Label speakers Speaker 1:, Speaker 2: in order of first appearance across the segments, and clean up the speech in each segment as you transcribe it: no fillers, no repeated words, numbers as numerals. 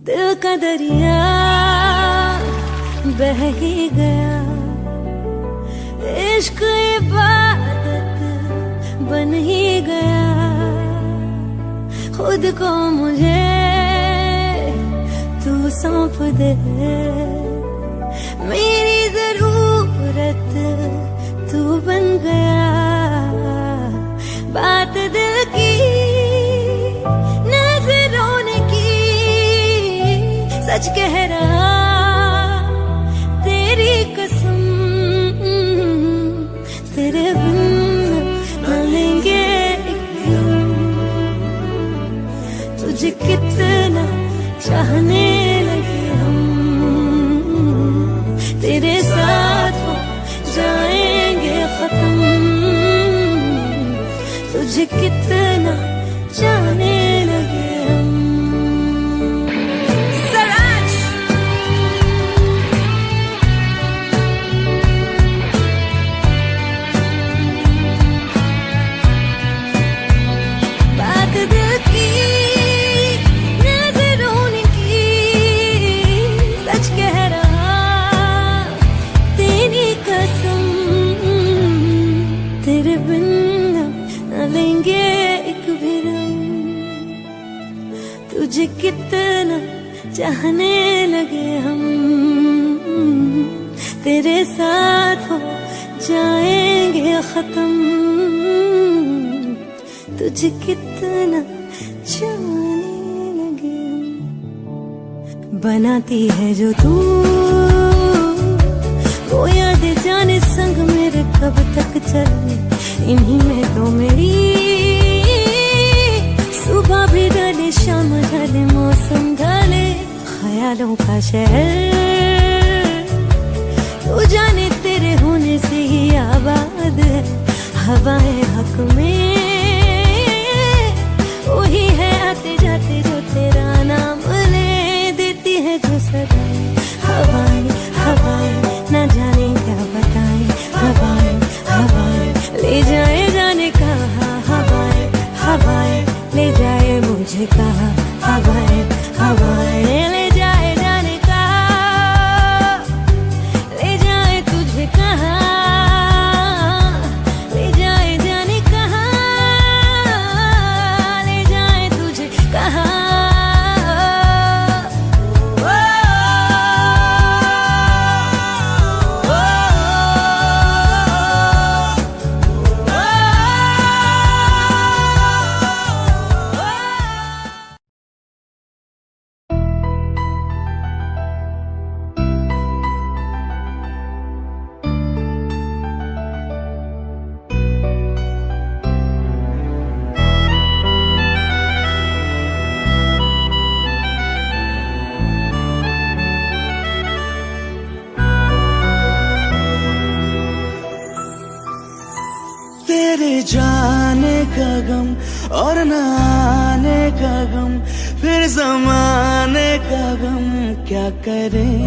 Speaker 1: दिल का दरिया बह ही गया, इश्क इबादत बन ही गया। खुद को मुझे तू सौंप दे, मेरी जरूरत तू बन गया। बात दिल की नजरों ने की, सच कह रहा तेरी कसम, तेरे बिन न लेंगे एक दम। तुझे कितना चाहने लगे हम, तेरे साथ हो जाएंगे खत्म। तुझे कितना चाहने लगे हम। बात दिल की नजरों ने की, सच कह रहा तेरी कसम, तेरे बिन न लेंगे एक भी दम। तुझे कितना चाहने लगे हम, तेरे साथ हो जाएंगे खत्म। तुझे कितना चाहने लगे हम। बनाती है जो तू वो याद जाने संग मेरे कब तक चले, इन्हीं में तो मेरी सुबह भी ढले शाम ढले मौसम ढले। ख्यालों का शहर तू जाने तेरे होने से ही आबाद है। हवाएं हक में वही है आते जाते जो तेरा नाम ले देती है जो सदाएं। हवाएं हवाएं न जाने क्या बताएं, हवाएं हवाएं ले जाए जाने कहा। हवाएं हवाएं ले जाए मुझे कहा, हवाएं हवाएं ले जाए जाने कहा। ले जाए तुझे कहा, ले जाए जाने कहा, ले जाए तुझे कहा।
Speaker 2: तेरे जाने का गम और न आने का गम, फिर जमाने का गम क्या करें।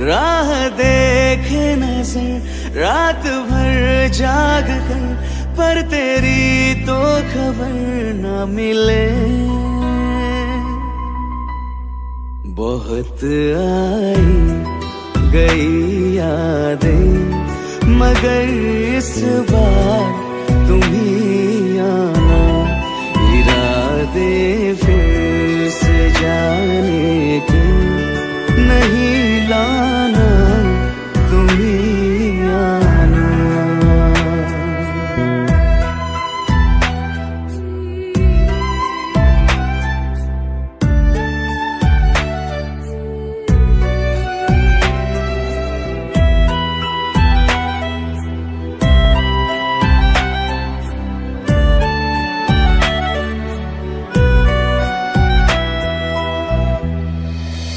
Speaker 2: राह देखे नजर रात भर जाग कर, पर तेरी तो खबर न मिले। बहुत आई गई यादें मगर इस बार तुम ही आना। इरादे फिर से जाने के नहीं लाना, तुम ही आना।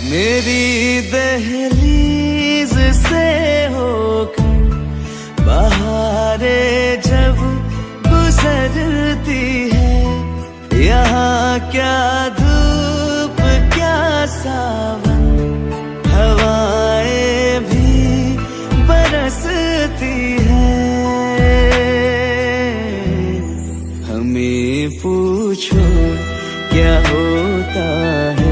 Speaker 2: मेरी दहलीज से होकर बहारें जब गुजरती है, यहाँ क्या धूप क्या सावन, हवाएं भी बरसती है। हमें पूछो क्या होता है,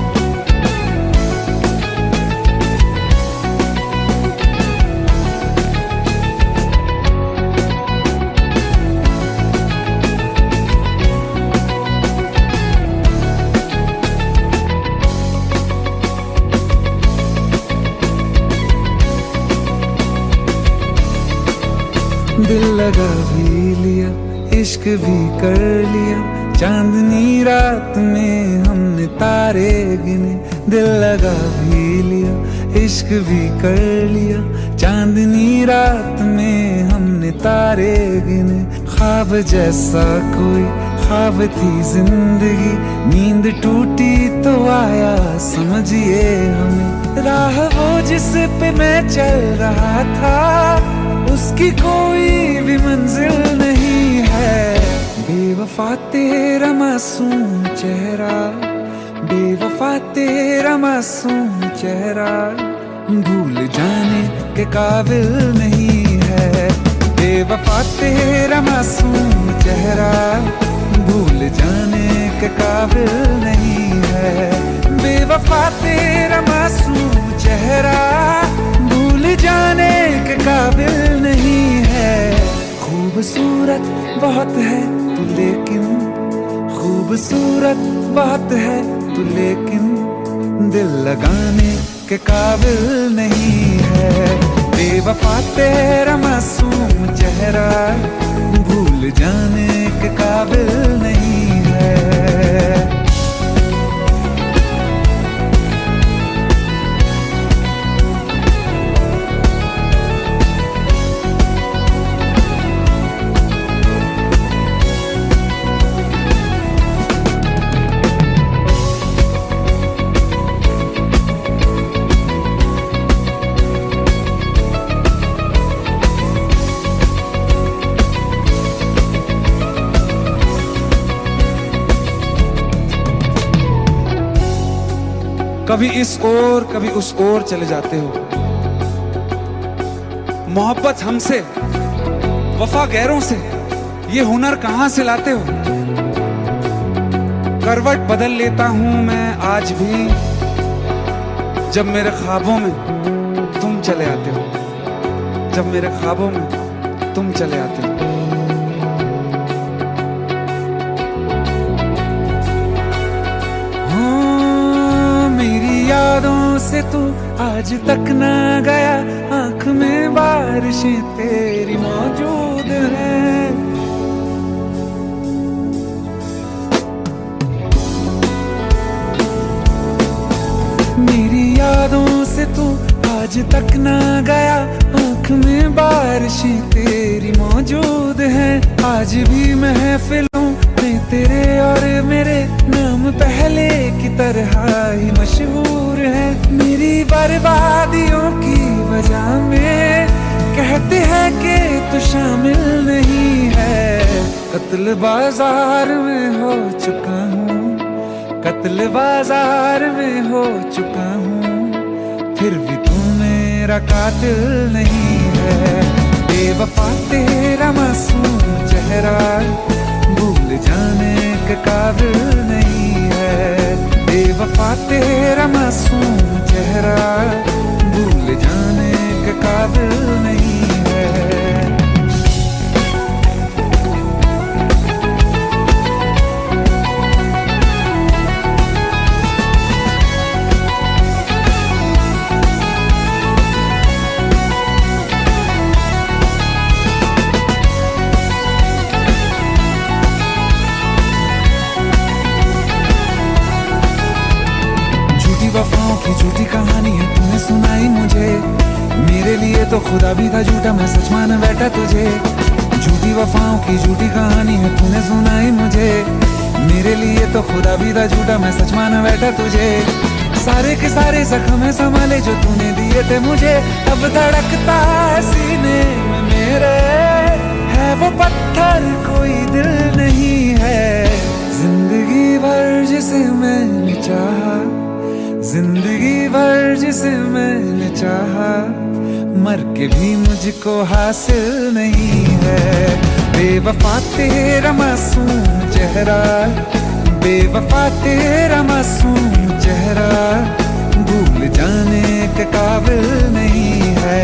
Speaker 3: लगा भी लिया, इश्क भी कर लिया, चांदनी रात में हमने तारे गिने। दिल लगा भी लिया, इश्क भी कर लिया, चांदनी रात में हमने तारे गिने। ख्वाब जैसा कोई ख्वाब थी जिंदगी, नींद टूटी तो आया समझिए हमें। राह वो जिस पे मैं चल रहा था, उसकी कोई भी मंजिल नहीं है। बेवफा तेरा मासूम चेहरा, बेवफा तेरा मासूम चेहरा, भूल जाने के काबिल नहीं है। बेवफा तेरा मासूम चेहरा, भूल जाने के काबिल नहीं है। बेवफा तेरा मासूम चेहरा, भूल जाने के काबिल नहीं है। खूबसूरत बहुत है तू लेकिन, खूबसूरत बहुत है तू लेकिन, दिल लगाने के काबिल नहीं है। बेवफा तेरा मासूम चेहरा, भूल जाने के काबिल नहीं है। कभी इस ओर कभी उस ओर चले जाते हो। मोहब्बत हमसे, वफा गैरों से, ये हुनर कहां से लाते हो। करवट बदल लेता हूं मैं आज भी, जब मेरे ख्वाबों में तुम चले आते हो, जब मेरे ख्वाबों में तुम चले आते हो। यादों से तू आज तक ना गया, आंख में बारिशें तेरी मौजूद हैं। मेरी यादों से तू आज तक ना गया, आंख में बारिशें तेरी मौजूद हैं। आज भी महफिलों में तेरे और मेरे नाम पहले की तरह ही मशहूर है। मेरी बर्बादियों की वजह में कहते हैं कि तू शामिल नहीं है। कत्ल बाजार में हो चुका हूँ, कत्ल बाजार में हो चुका हूँ, फिर भी तू मेरा कातिल नहीं है। बेवफा तेरा मासूम चेहरा, भूल जाने के काबिल नहीं है। बेवफा तेरा मासूम चेहरा, भूल जाने के काबिल नहीं है। वफाओं की झूठी कहानी है तूने सुनाई मुझे, मेरे लिए तो खुदा भी था झूठा, मैं सच मान बैठा तुझे। झूठी वफाओं की झूठी कहानी है तूने सुनाई मुझे, मेरे लिए तो खुदा भी था झूठा, मैं सच मान बैठा तुझे। सारे के सारे जख्म संभाले जो तूने दिए थे मुझे, अब धड़कता है सीने में मेरे, है वो पत्थर कोई दिल नहीं है। जिंदगी भर जिसे मैंने चाहा, जिंदगी भर जिसे मैंने चाहा, मर के भी मुझको हासिल नहीं है। बेवफा तेरा मासूम चेहरा, बेवफा तेरा मासूम चेहरा, भूल जाने के काबिल नहीं है।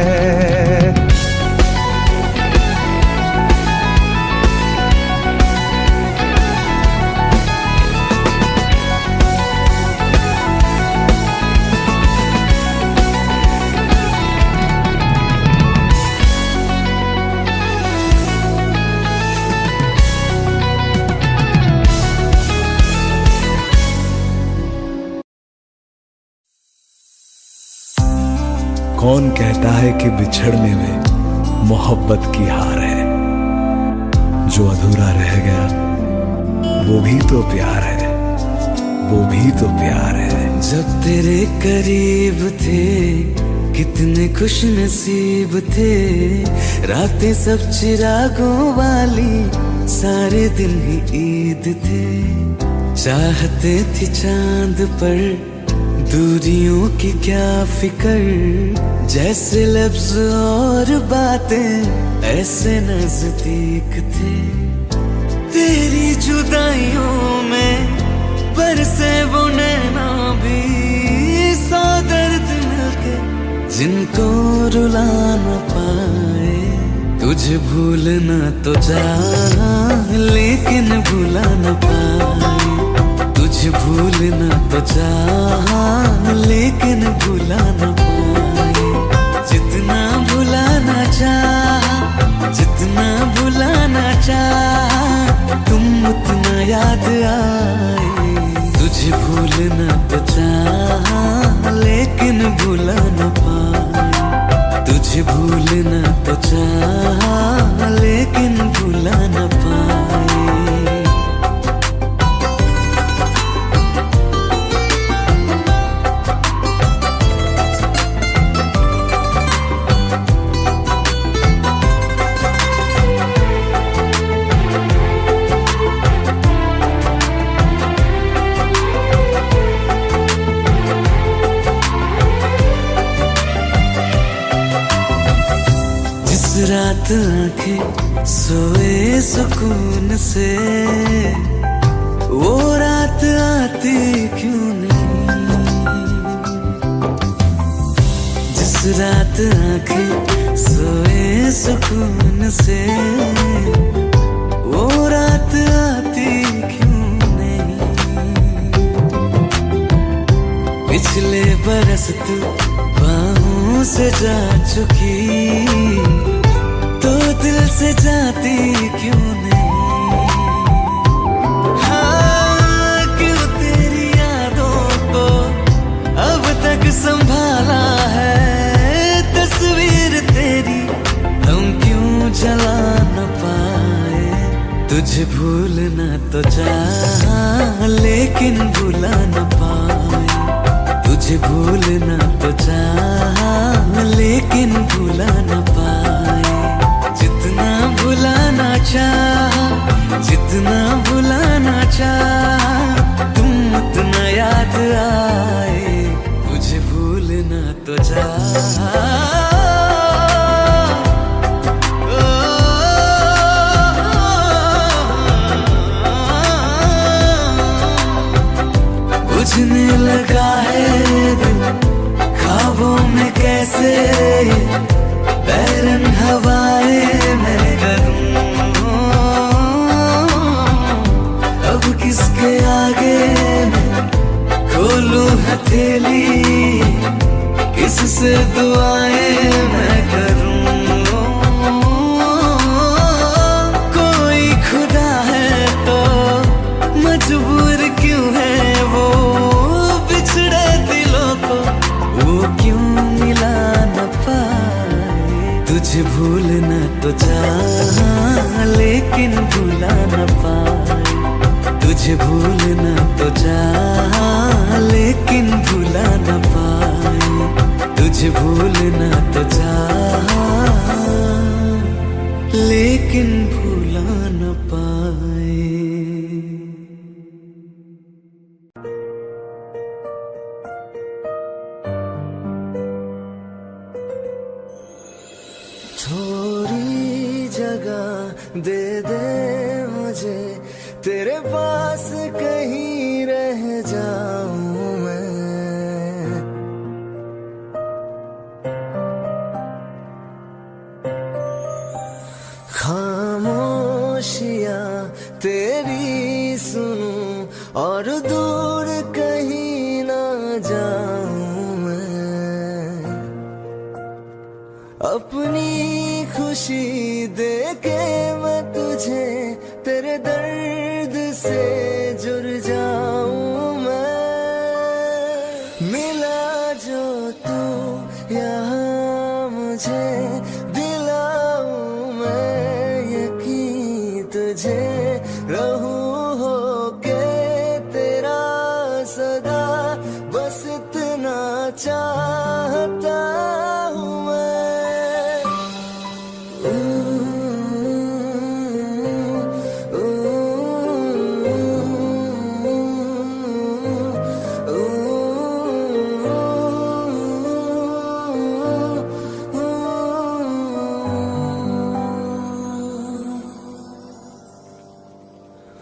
Speaker 4: कौन कहता है कि बिछड़ने में मोहब्बत की हार है। जो अधूरा रह गया वो भी तो प्यार है, वो भी तो प्यार है।
Speaker 2: जब तेरे करीब थे कितने खुश नसीब थे, रातें सब चिरागों वाली, सारे दिन ही ईद थे। चाहते थे चांद पर दूरियों की क्या फिकर, जैसे लफ्ज और बातें ऐसे नजदीक थे। तेरी जुदाइयों में बरसे वो नैना भी, सौ दर्द मिलके जिनको रुला न पाए। तुझे भूलना तो चाह लेकिन भुला न पाए, तुझे भूलना तो चाह लेकिन भुला न पाए। जितना भुलाना चाह, जितना भुलाना चाह, तुम उतना याद आए। तुझे भूलना तो चाह लेकिन भुला न पाए, तुझे भूलना तो चाह लेकिन भुला न पाए। रात आंखें सोए सुकून से, वो रात आती क्यों नहीं। जिस रात आंखें सोए सुकून से, वो रात आती क्यों नहीं। पिछले बरस तू बाहों से जा चुकी, तो दिल से जाती क्यों नहीं। हाँ, क्यों तेरी यादों को अब तक संभाला है, तस्वीर तेरी हम क्यों जला न पाए। तुझे भूलना तो चाह लेकिन भुला न पाए, तुझे भूलना तो चाह लेकिन भुला न पाए। जितना भुलाना चाह, जितना भुलाना चाह, तुम उतना याद आए। तुझे भूलना तो चाह, बुझने लगा है दिल ख्वाबों में कैसे, बैरन हवाएं मैं करूं। अब किसके आगे मैं खोलूं हथेली, किससे दुआएं मैं करूं। कोई खुदा है तो मजबूर क्यों है वो, बिछड़े दिलों को वो क्यों मिला न पाए। तुझे भूलना तो चाह लेकिन भुला न पाए, तुझे भूलना तो चाह लेकिन भुला न पाए। तुझे भूलना तो चाह लेकिन भुला न पाए। थोड़ी जगह दे दे मुझे, तेरे पास कहीं रह जाऊं मैं। खामोशियां तेरी सुनूं और दूर कहीं ना जाऊं मैं। अपनी खुशी देके मैं तुझे तेरे दर्द से जुड़ जाऊं मैं। मिला जो तू यहाँ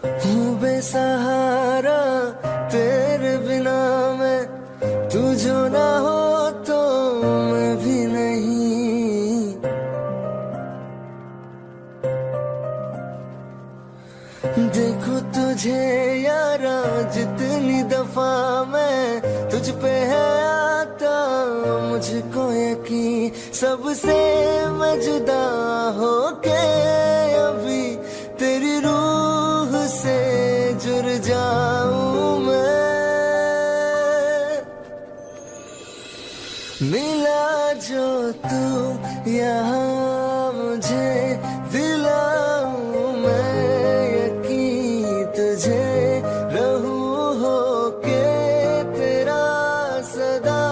Speaker 2: हूँ बेसहारा तेरे बिना मैं, तू जो ना हो तो मैं भी नहीं। देखो तुझे यारा जितनी दफा मैं तुझ पे है आता, मुझको यकीन सबसे मैं जुदा होके अभी तेरी रूह से जुड़ जाऊं मैं। मिला जो तू यहाँ मुझे दिलाऊं मैं यकीन तुझे, रहूं होके तेरा सदा,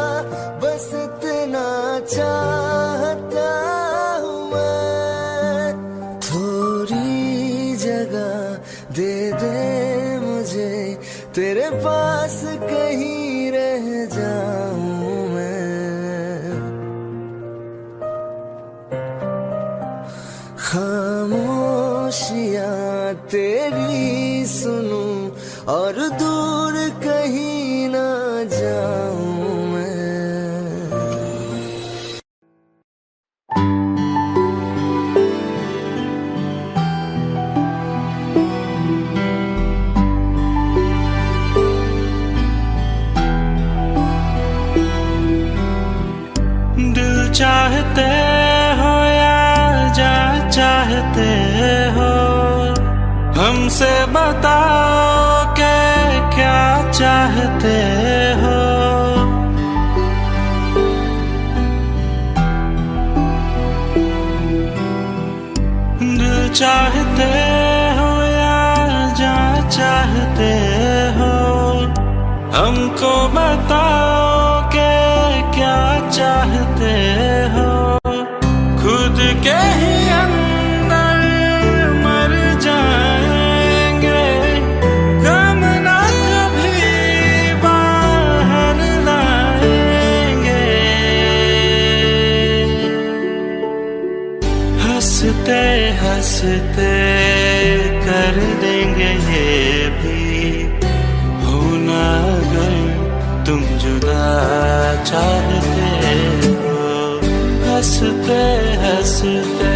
Speaker 2: बस इतना चाहता हूँ मैं। थोड़ी जगह दे दे मुझे, तेरे पास कहीं रह जाऊं मैं। खामोशियाँ तेरी सुनूं और दूर कहीं ना जाऊं मैं।
Speaker 5: दिल चाहते हो या जा चाहते हो, हमसे बताओ के क्या चाहते हो। दिल चाहते हो या जा चाहते हो, हमको बताओ के क्या चाहते हो। खुद के ही अंदर मर जाएंगे, गम ना कभी बाहर लाएंगे। हंसते हंसते कर देंगे ये भी, होना अगर तुम जुदा चाहते हो। हंसते हंसते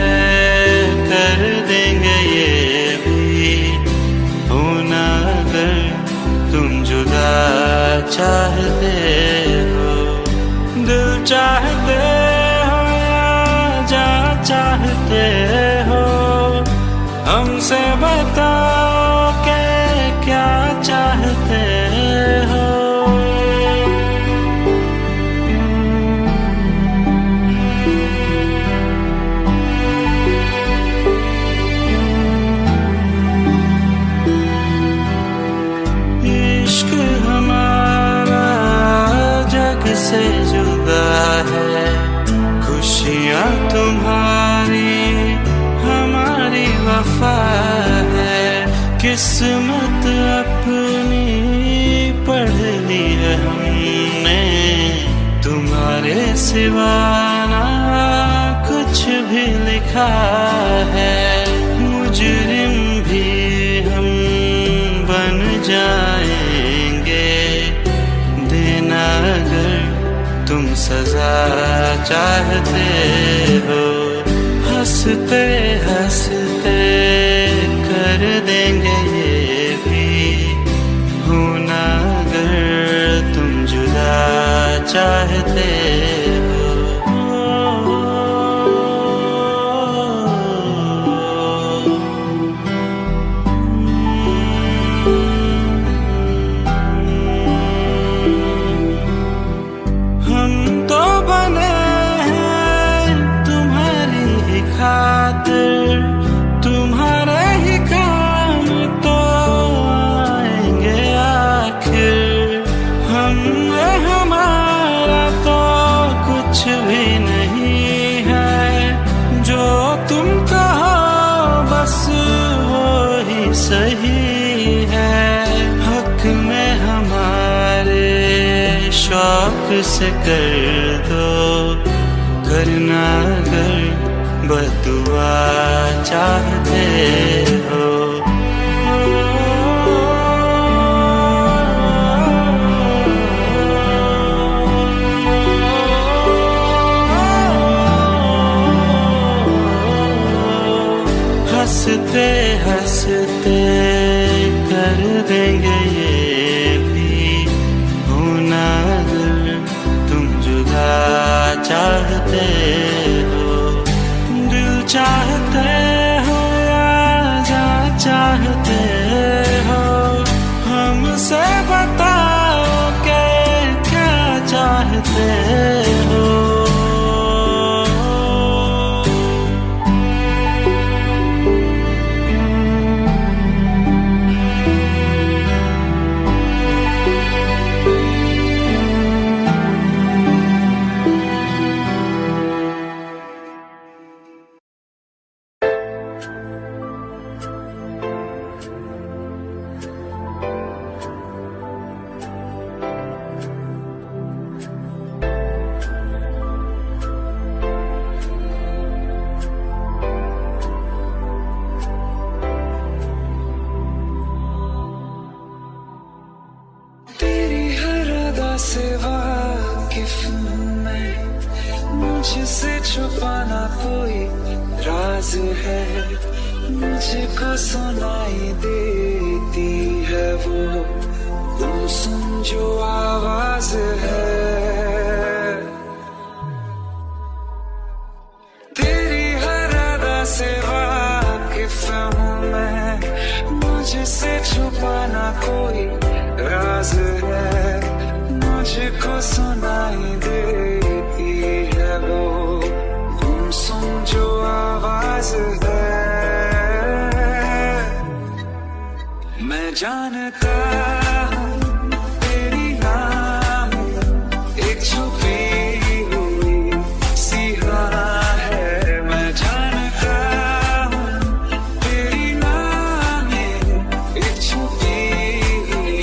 Speaker 5: कर देंगे ये भी, होना अगर तुम जुदा चाहते हो। दिल चाहते हो या जा चाहते हो, हमसे बताओ के क्या चाहते हो। इश्क हमारा जग से जुदा है, खुशियाँ तुम्हारी हमारी वफा है। किस्मत अपनी पढ़ ली है हमने, तुम्हारे सिवा ना कुछ भी लिखा है। मुजरिम भी हम बन जाएंगे, देना अगर तुम सजा चाहते हो। हंसते हंसते कर देंगे ये भी, होना अगर तुम जुदा चाहते हो। हम तो बने हैं तुम्हारी ही खातिर, तुम्हारे ही काम तो आएंगे आखिर। हम हमारा तो कुछ भी नहीं है, जो तुम कहो बस वो ही सही है। हक में हमारे शौक से कर दो, करना अगर बदुआ चाहते हो। चाहते हो या जा चाहते हो, हमसे बताओ कि क्या चाहते हो।
Speaker 3: से वाकिफ हूँ मैं, मुझसे छुपाना कोई राज है, मुझको सुनाई देती है वो तुम सुन जो आवाज है। तेरी हर अदा से वाकिफ हूँ मैं, मुझसे छुपाना कोई राज है, मुझको सुनाई देती है वो तुम सुन जो आवाज है। मैं जानता हूँ तेरी नाम एक छुपी हुई सी राह है। मैं जानता हूँ तेरी नाम एक छुपी हुई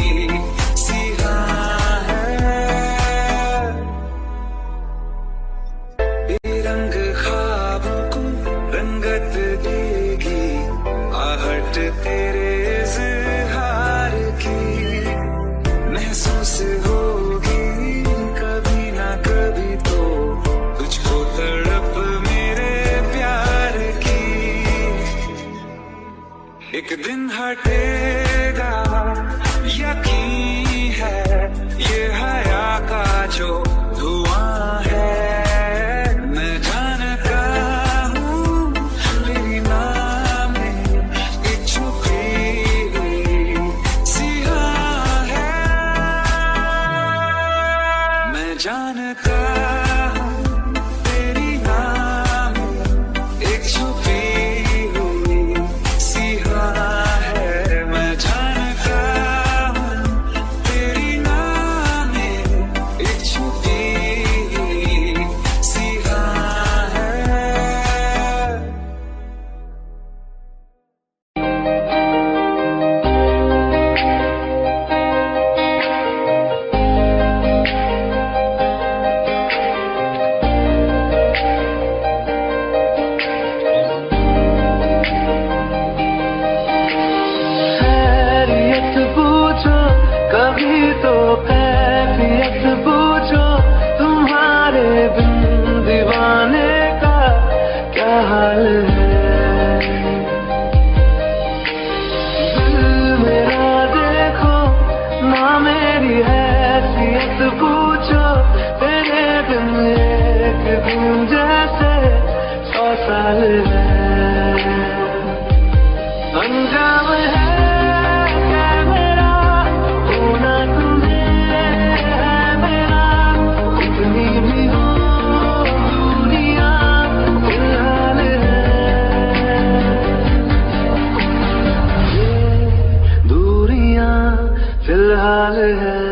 Speaker 3: सी राह है। रंग ख्वाबों को रंगत देगी आहट तेरे इज़हार की, महसूस होगी कभी ना कभी तो तुझको तड़प मेरे प्यार की। एक दिन हटेगा यकीन है ये हया का जो धुआं है। मैं जानता हूँ तेरी नाम एक छुपी हुई सी राह है। मैं जानता हूँ तेरी नाम एक छुपी हुई सी राह है। मैं जानता हूँ तेरी नाम एक छुपी हुई सी राह है। खैरियत पूछो कभी तो कैफियत पूछो, तुम्हारे बिन दीवाने का क्या हाल है। दिल मेरा देखो ना मेरी हैसियत पूछो, तेरे बिन एक दिन जैसे 100 साल है। अंजाम है क्या मेरा होना तुम्हें है मेरा, कितनी भी हो दुनिया फिलहाल है। ये दूरियां फिलहाल है।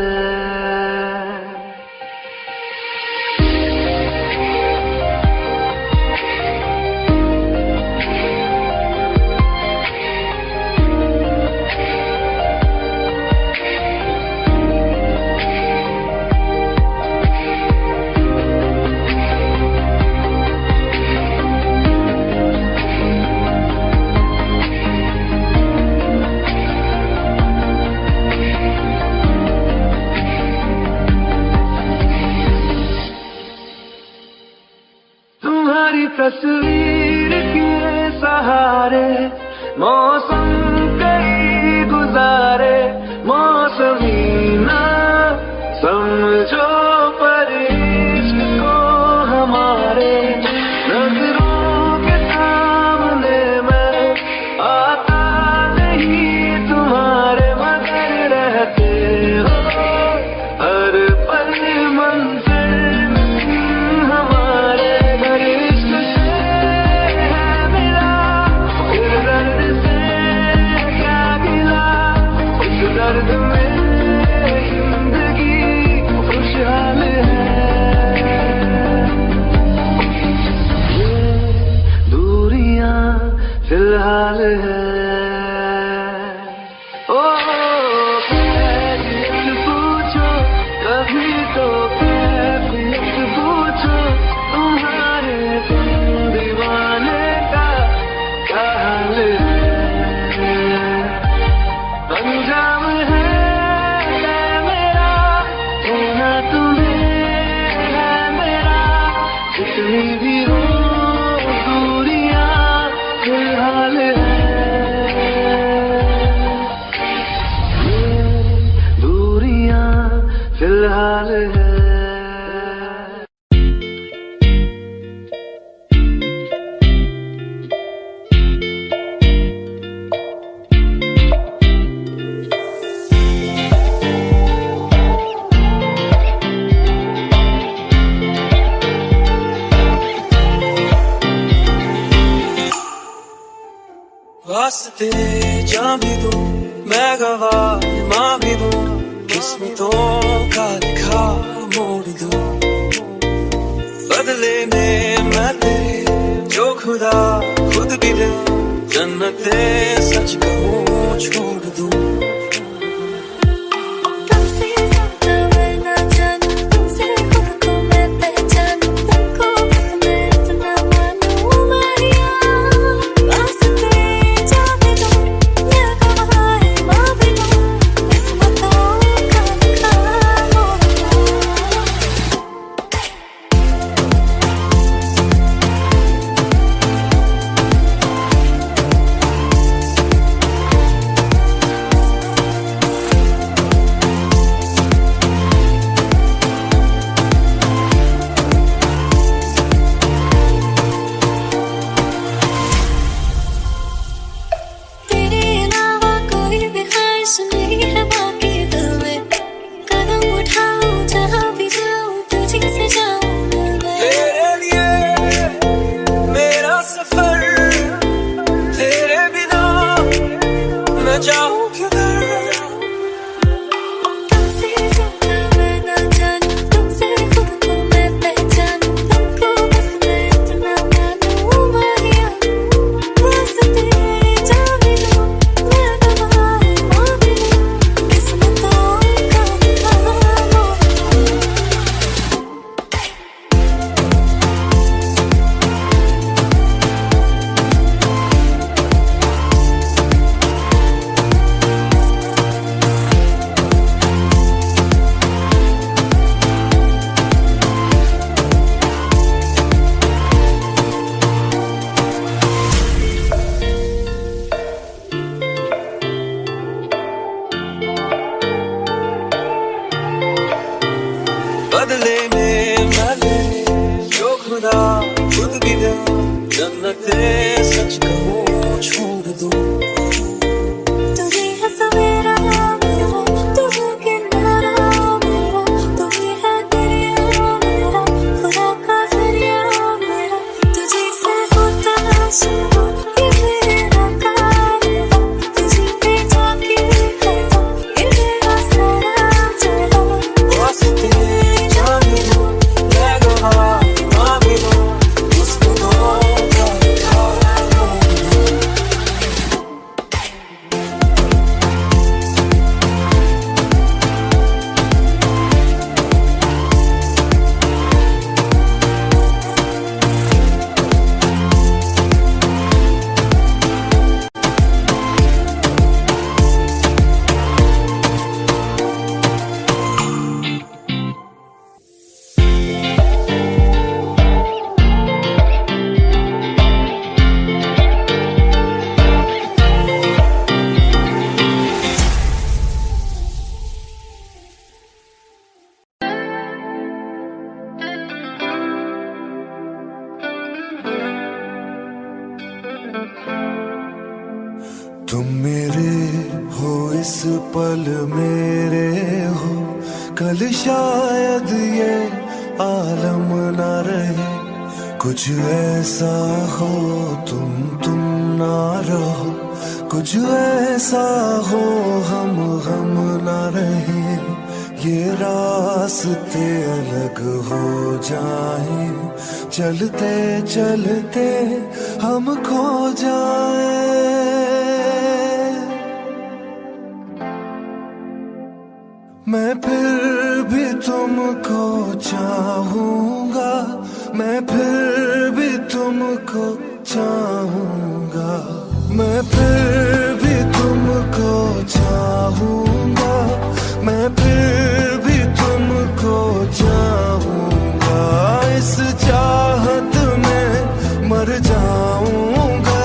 Speaker 3: तुम्हारी तस्वीर के सहारे मौसम कई गुजारे, मौसमी ना समझो पर इश्क को हमारे नजरों के सामने
Speaker 2: दर्द में जिंदगी खुशहाल है। ये दूरियां फिलहाल है। ओ कैफियत पूछो कभी तो कैफियत पूछो तुम्हारे दीवाने का क्या हाल है। अंजाम है मेरा होना तुम्हें है मेरा जितनी भी हो दूरियां फिलहाल है। ये दूरियां फिलहाल है।
Speaker 5: वास्ते जा भी दूं मैं गवाह मां भी दूं किस्मतों का लिखा मोड़ दूं बदले में मैं तेरे जो खुदा खुद भी दे जन्नते सच कहूं छोड़ दूं।
Speaker 1: तुमसे ज्यादा मैं ना जानूं तुमसे खुद को मैं पहचानूं तुमको बस मैं इतना मानूं मारिया वास्ते जाने दो मैं गवाह मां भी दूं किस्मतों का लिखा मोड़ दूं। तेरे अलावा कोई भी ख्वाहिश नहीं है बाकी दिल में कदम उठाऊं जहाँ भी जाऊं तुझी से जाऊं मैं।
Speaker 5: तेरे लिए मेरा सफर तेरे बिना मैं जाऊं किधर।
Speaker 1: तुमसे ज्यादा मैं ना जानूं तुमसे खुद को मैं पहचानूं तुमको बस मैं इतना मानूं मारिया वास्ते जाने दो मैं गवाह मां भी दूं किस्मतों का लिखा मोड़ दूं।
Speaker 5: बदले में मैं तेरे जो खुदा खुद भी दे जन्नते सच कहूं छोड़ दूं।
Speaker 1: तू ही है सवेरा मेरा तू है किनारा मेरा तू ही है दरिया मेरा खुदा का जरिया मेरा तुझे से होता शुरू ये मेरा कारवां तुझे पे जाके खत्म ये मेरा सारा जहां।
Speaker 5: वास्ते जा भी दूं मैं गवाह मां भी दूं किस्मतों का लिखा मोड़ दूं।
Speaker 2: तुम मेरे हो इस पल मेरे हो, कल शायद ये आलम ना रहे। कुछ ऐसा हो तुम ना रहो, कुछ ऐसा हो हम नहीं ये रास्ते अलग हो जाए, चलते चलते हम खो जाए। मैं फिर भी तुमको चाहूंगा, मैं फिर भी तुमको चाहूंगा, मैं फिर भी तुमको चाहूंगा, मैं फिर भी तुमको चाहूंगा। इस चाहत में मर जाऊंगा,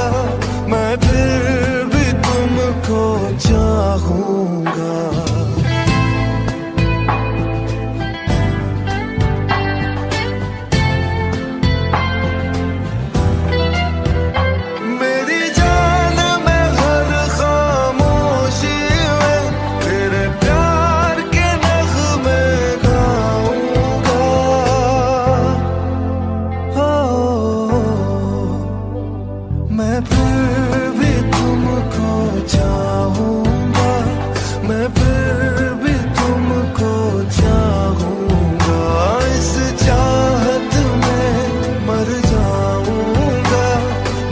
Speaker 2: मैं फिर भी तुमको चाहूंगा। मैं फिर भी तुमको चाहूंगा, मैं फिर भी तुमको चाहूंगा। इस चाहत में मर जाऊंगा,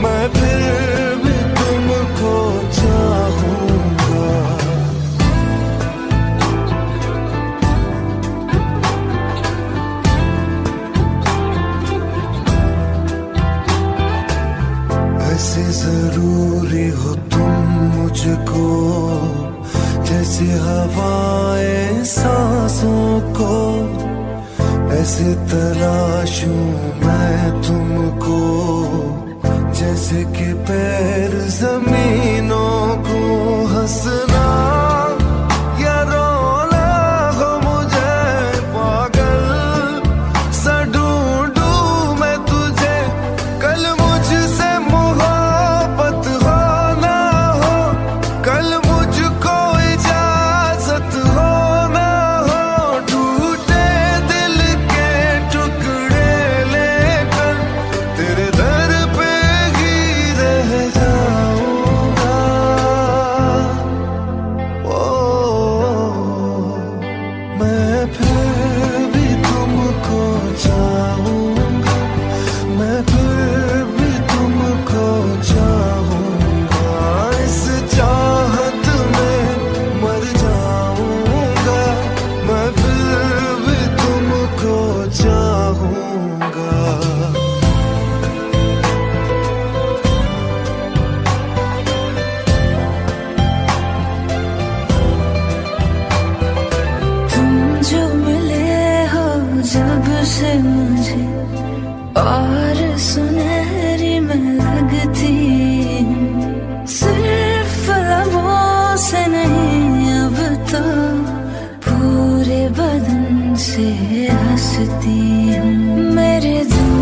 Speaker 2: मैं फिर भी तुमको चाहूंगा। ऐसे जरूरी हो तुम मुझको, जैसे हवाएं सांसों को। ऐसे तलाशूं मैं तुमको, जैसे कि पैर जमीनों को। हंसना या रोना हो मुझे पागल सा ढूंढूं मैं तुझे। कल मुझसे मोहब्बत हो ना हो, कल मुझको इजाजत हो ना हो। टूटे दिल के टुकड़े लेकर तेरे दर पे ही रह जाऊंगा। ओ मैं फिर भी तुमको चाहूंगा, मैं फिर भी तुमको चाहूंगा। इस चाहत में मर जाऊंगा, मैं फिर भी तुमको चाहूंगा।
Speaker 1: तुम जो मिले हो जब से मुझे, और सुनहरी मैं लगती हूँ। सिर्फ लबों से नहीं अब तो पूरे बदन से हंसती हूँ। मेरे दिन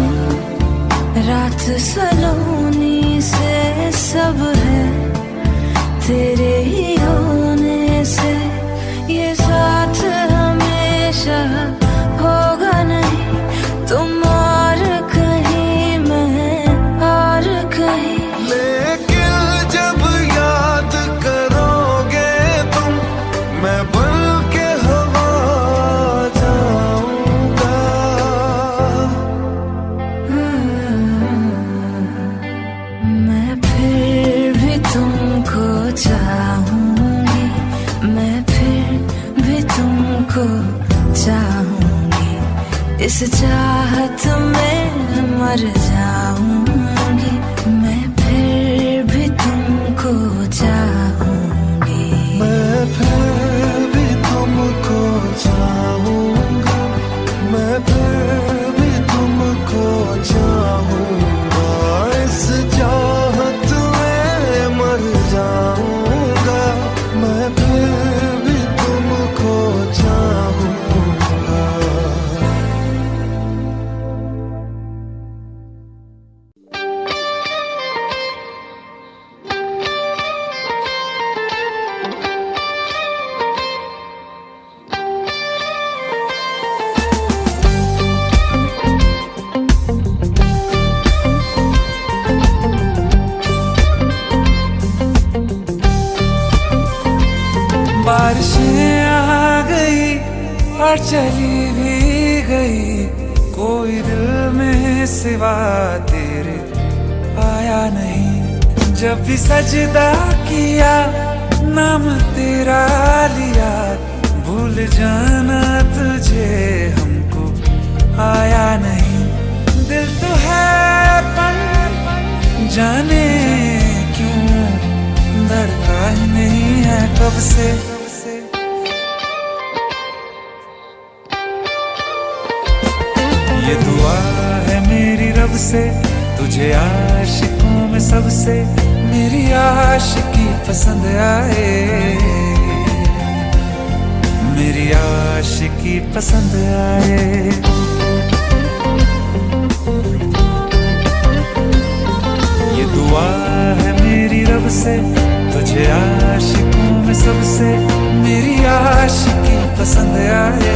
Speaker 1: रात सलोनी से सब है तेरे ही होने से। ये साथ हमेशा होगा नहीं, तुम और कहीं मैं और कहीं।
Speaker 2: लेकिन जब याद करोगे तुम, मैं बन के हवा जाऊंगा।
Speaker 1: मैं फिर भी तुमको चाहूंगी, मैं फिर भी तुमको चाहूंगी। इस चाहत में मर जाऊंगी, मैं फिर भी तुमको चाहूंगी।
Speaker 2: मैं फिर भी तुमको चाहूंगा, मैं फिर भी तुमको चाहूंगा। इस चाहत में मर जाऊंगा, मैं फिर भी तुमको चाहूंगा।
Speaker 3: बारिशें आ गई और चली भी गई, कोई दिल में सिवा तेरे आया नहीं। जब भी सजदा किया नाम तेरा लिया, भूल जाना तुझे हमको आया नहीं। दिल तो है पर जाने क्यों धड़का ही नहीं है कब से। ये दुआ है मेरी रब से, तुझे आशिकों में सबसे मेरी आशिकी पसंद आए, मेरी आशिकी पसंद आए। ये दुआ है मेरी रब से, तुझे आशिकों में सबसे मेरी आशिकी पसंद आए,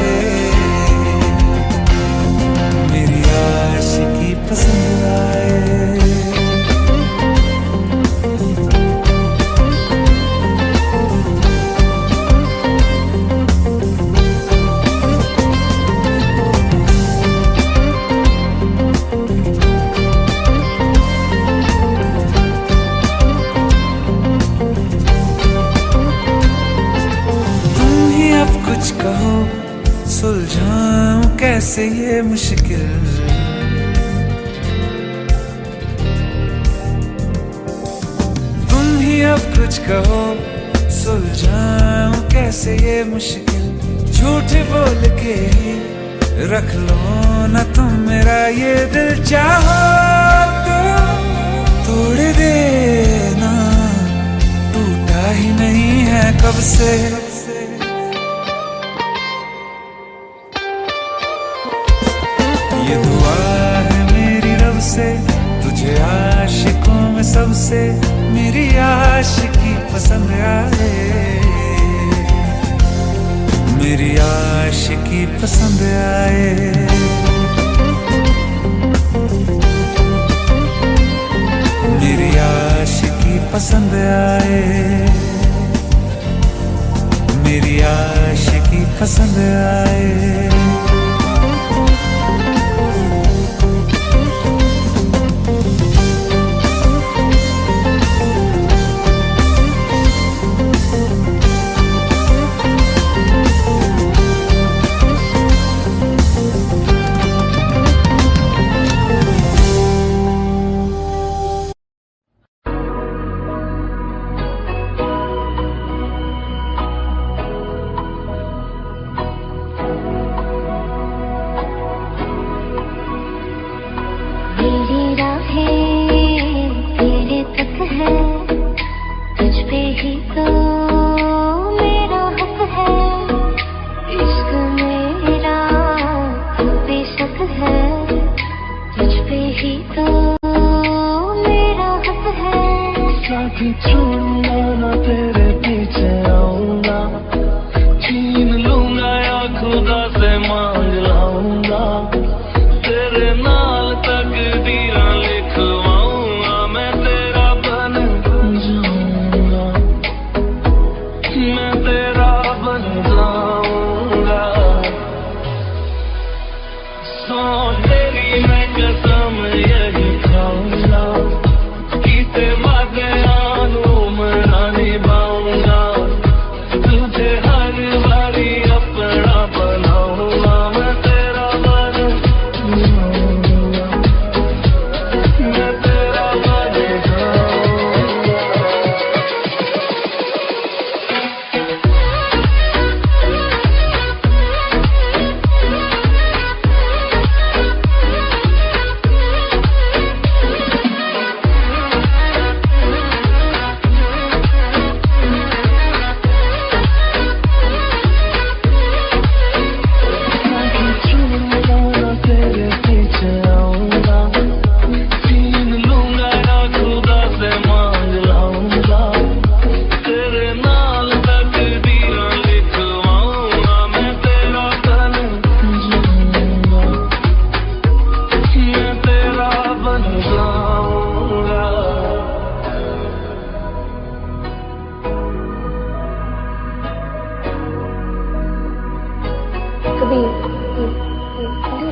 Speaker 3: मेरी आशिकी पसंद आए। कुछ कहो सुलझाऊं कैसे ये मुश्किल, तुम ही अब कुछ कहो सुलझाऊं कैसे ये मुश्किल। झूठ बोल के ही रख लो ना तुम मेरा ये दिल, चाहो तो तोड़ देना, टूटा ही नहीं है कब से। ये दुआ है मेरी रब से, तुझे आशिकों में सबसे मेरी आशिकी पसंद आए, मेरी आशिकी पसंद आए। मेरी आशिकी पसंद आए, मेरी आशिकी पसंद आए।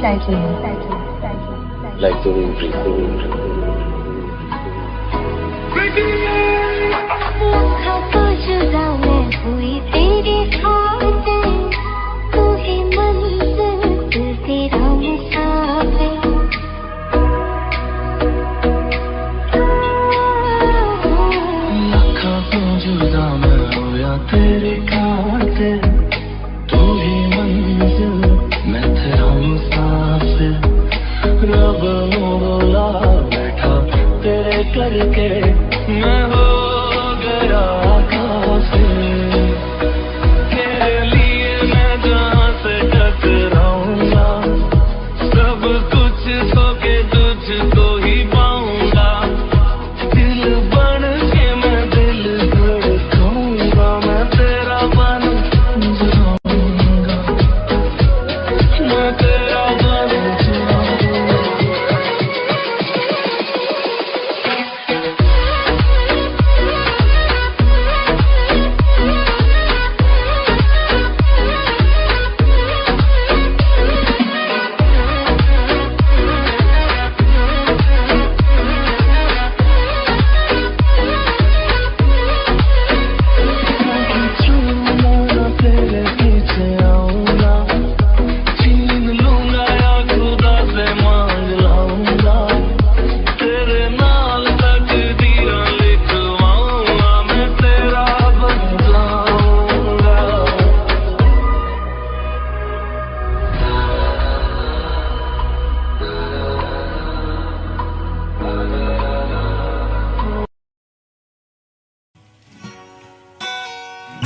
Speaker 5: Like the wind.
Speaker 1: तो जुदा मैं हुई तेरी खातिर, तू ही मंजिल तेरा मुसाफिर।
Speaker 5: लाखों तो जुदा मैं होया तेरे खातिर, तू ही मंजिल मैं तेरा मुसाफिर। रब नु बोला बैठा तेरे करके मैं हो गया काफिर। तेरे लिए मैं जहाँ से टकराऊंगा, सब कुछ खो के तुझको ही पाऊंगा। दिल बन के मैं दिल धड़काऊंगा, मैं तेरा बन जाऊंगा, मैं तेरा बन जाऊंगा। तेरे पीछे आऊंगा, छीन लूंगा या खुदा से मांग लाऊंगा। तेरे नाल तकदीरां लिखवाऊंगा, मैं तेरा बन जाऊंगा।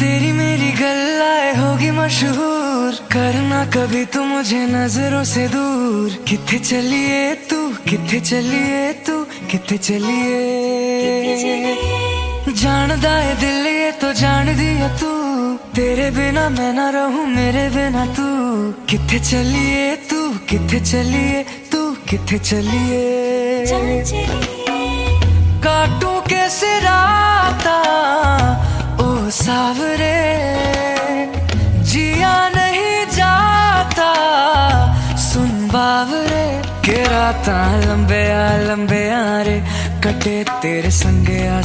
Speaker 3: तेरी मेरी गल्लाए होगी मशहूर, करना कभी तू मुझे नजरों से दूर। किथे चलिए तू, किथे चलिए तू, किथे चलिए। जानदा है दिल ये तो जान दिया तू, तेरे बिना मैं ना रहूं मेरे बिना तू। किथे चलिए तू, किथे चलिए तू, किथे चलिए। काटूं कैसे राता ओ सावरे, जिया नहीं जाता सुन बावरे। के राता लंबे आ रे, कटे तेरे संगे आ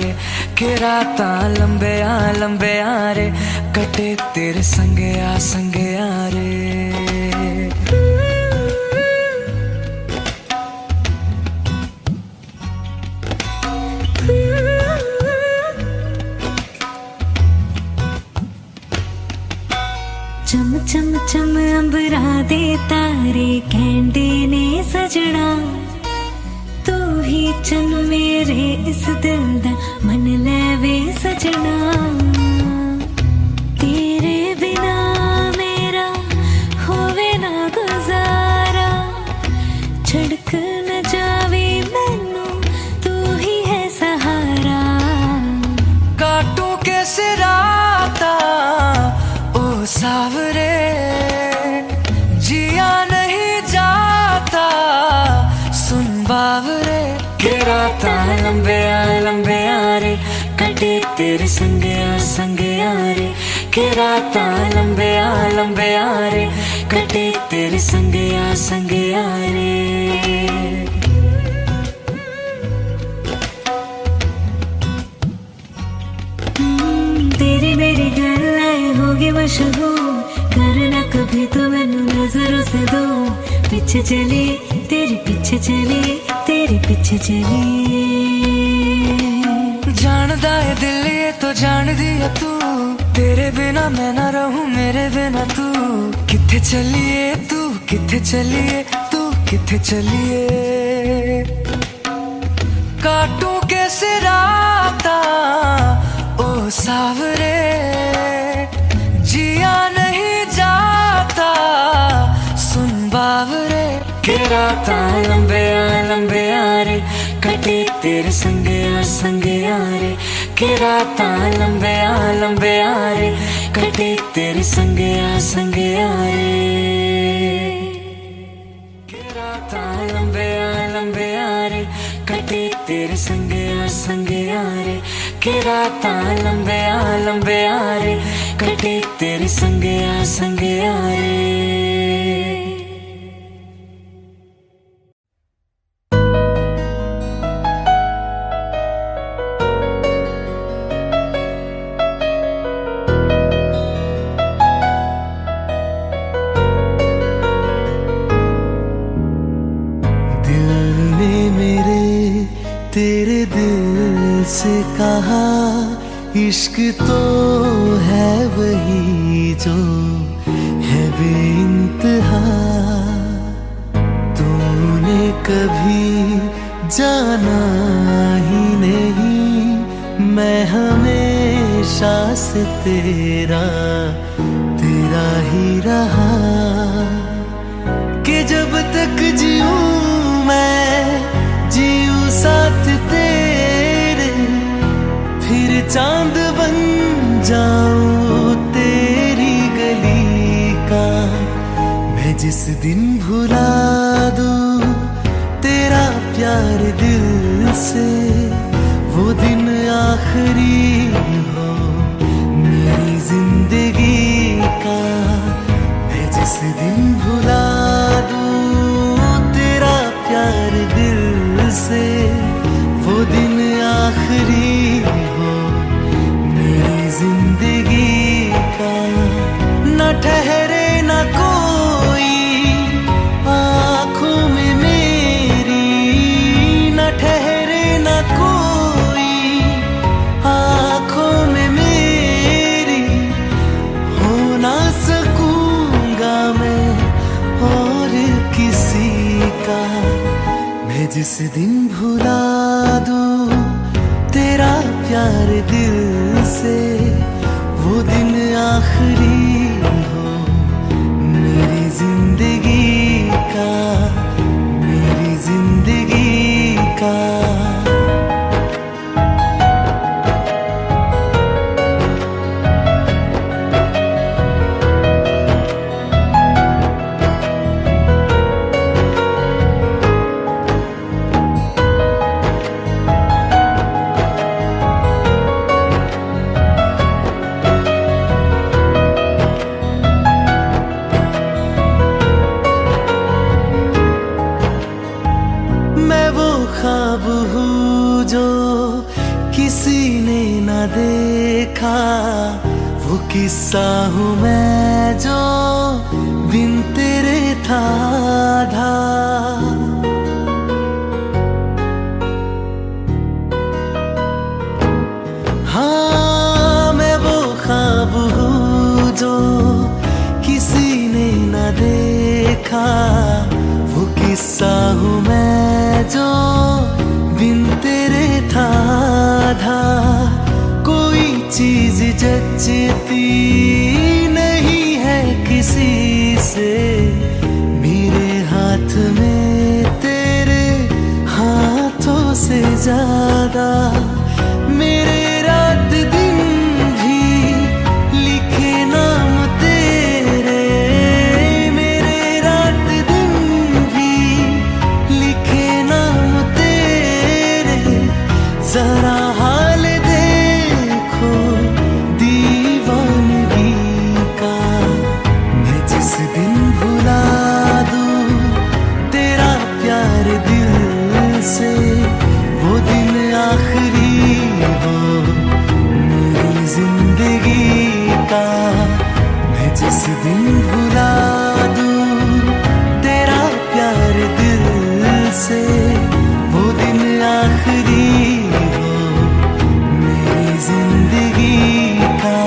Speaker 3: रे। के राता लंबे आ रे, कटे तेरे संगे आ रे।
Speaker 1: चम चम चम अंबरा दे तारे कहंदे ने सजना, तू ही चन मेरे इस दिल दा मन लेवे सजना। तेरे बिना मेरा होवे ना गुजारा, छड़क न जावे मैनू तू ही है सहारा।
Speaker 3: काटूं कैसे राता ओ सावरे, जिया नहीं जाता सुन बावरे। के राता लंबे आ रे, कटे तेरे संगे आ रे। के राता लंबे आ रे, कटे तेरे संगे आ रे।
Speaker 1: तेरी मेरी गल्लाए होगी मशहूर, करना कभी तो मैनू नजरों से दूर। पीछे चली तेरे पीछे चली, तेरे पीछे चली।
Speaker 3: जानदा है दिल ये तो जान दिया तू, तेरे बिना मैं ना रहूं मेरे बिना तू। किथे चलिए तू, किथे चलिए तू, किथे चलिए। काटूं कैसे राता ओ सावरे, जिया नहीं जाता सुन बावरे। के राता लंबे आ रे, कटे तेरे संगे आ रे। के राता लंबे आ रे, कटे तेरे संगे आ रे। के राता लंबे आ रे, कटे तेरे संगे आ रे। के राता लंबे आ रे, कटे तेरे संगे आ रे।
Speaker 2: इश्क तो है वही जो है बेइंतहा, तूने कभी जाना ही नहीं, मैं हमेशा से तेरा ही रहा, कि जब तक जीऊं मैं जीऊं साथ तेरे, फिर चांद बन जाऊं तेरी गली का। मैं जिस दिन भुला दूं तेरा प्यार दिल से, वो दिन आखिरी हो मेरी जिंदगी का। मैं जिस दिन भुला दूं तेरा प्यार दिल से, वो दिन आखिरी हो मेरी जिंदगी का। न ठहरे न कोई आँखों में मेरी, न ठहरे न कोई आँखों में मेरी, हो ना सकूंगा मैं और किसी का। मैं जिस दिन भुला दूं तेरा प्यार दिल से, वो दिन आखिरी हो मेरी जिंदगी का, मेरी जिंदगी का। ख्वाब हूँ जो किसी ने न देखा, वो किस्सा हूँ मैं जो बिन तेरे था आधा। हाँ मैं वो ख्वाब हूँ जो किसी ने न देखा, वो किस्सा हूँ मैं जो बिन तेरे था आधा। कोई चीज जचती नहीं है किसी से, मेरे हाथ में तेरे हाथों से ज्यादा। मेरे रात दिन भी लिखे नाम तेरे, मेरे रात दिन भी लिखे नाम तेरे। जरा हाल देखो दीवानगी का। मैं जिस दिन भुला दूं तेरा प्यार दिल से, वो दिन आखिरी हो मेरी जिंदगी का। मैं जिस दिन भुला दूं तेरा प्यार दिल से, वो दिन आखिरी हो मेरी जिंदगी का।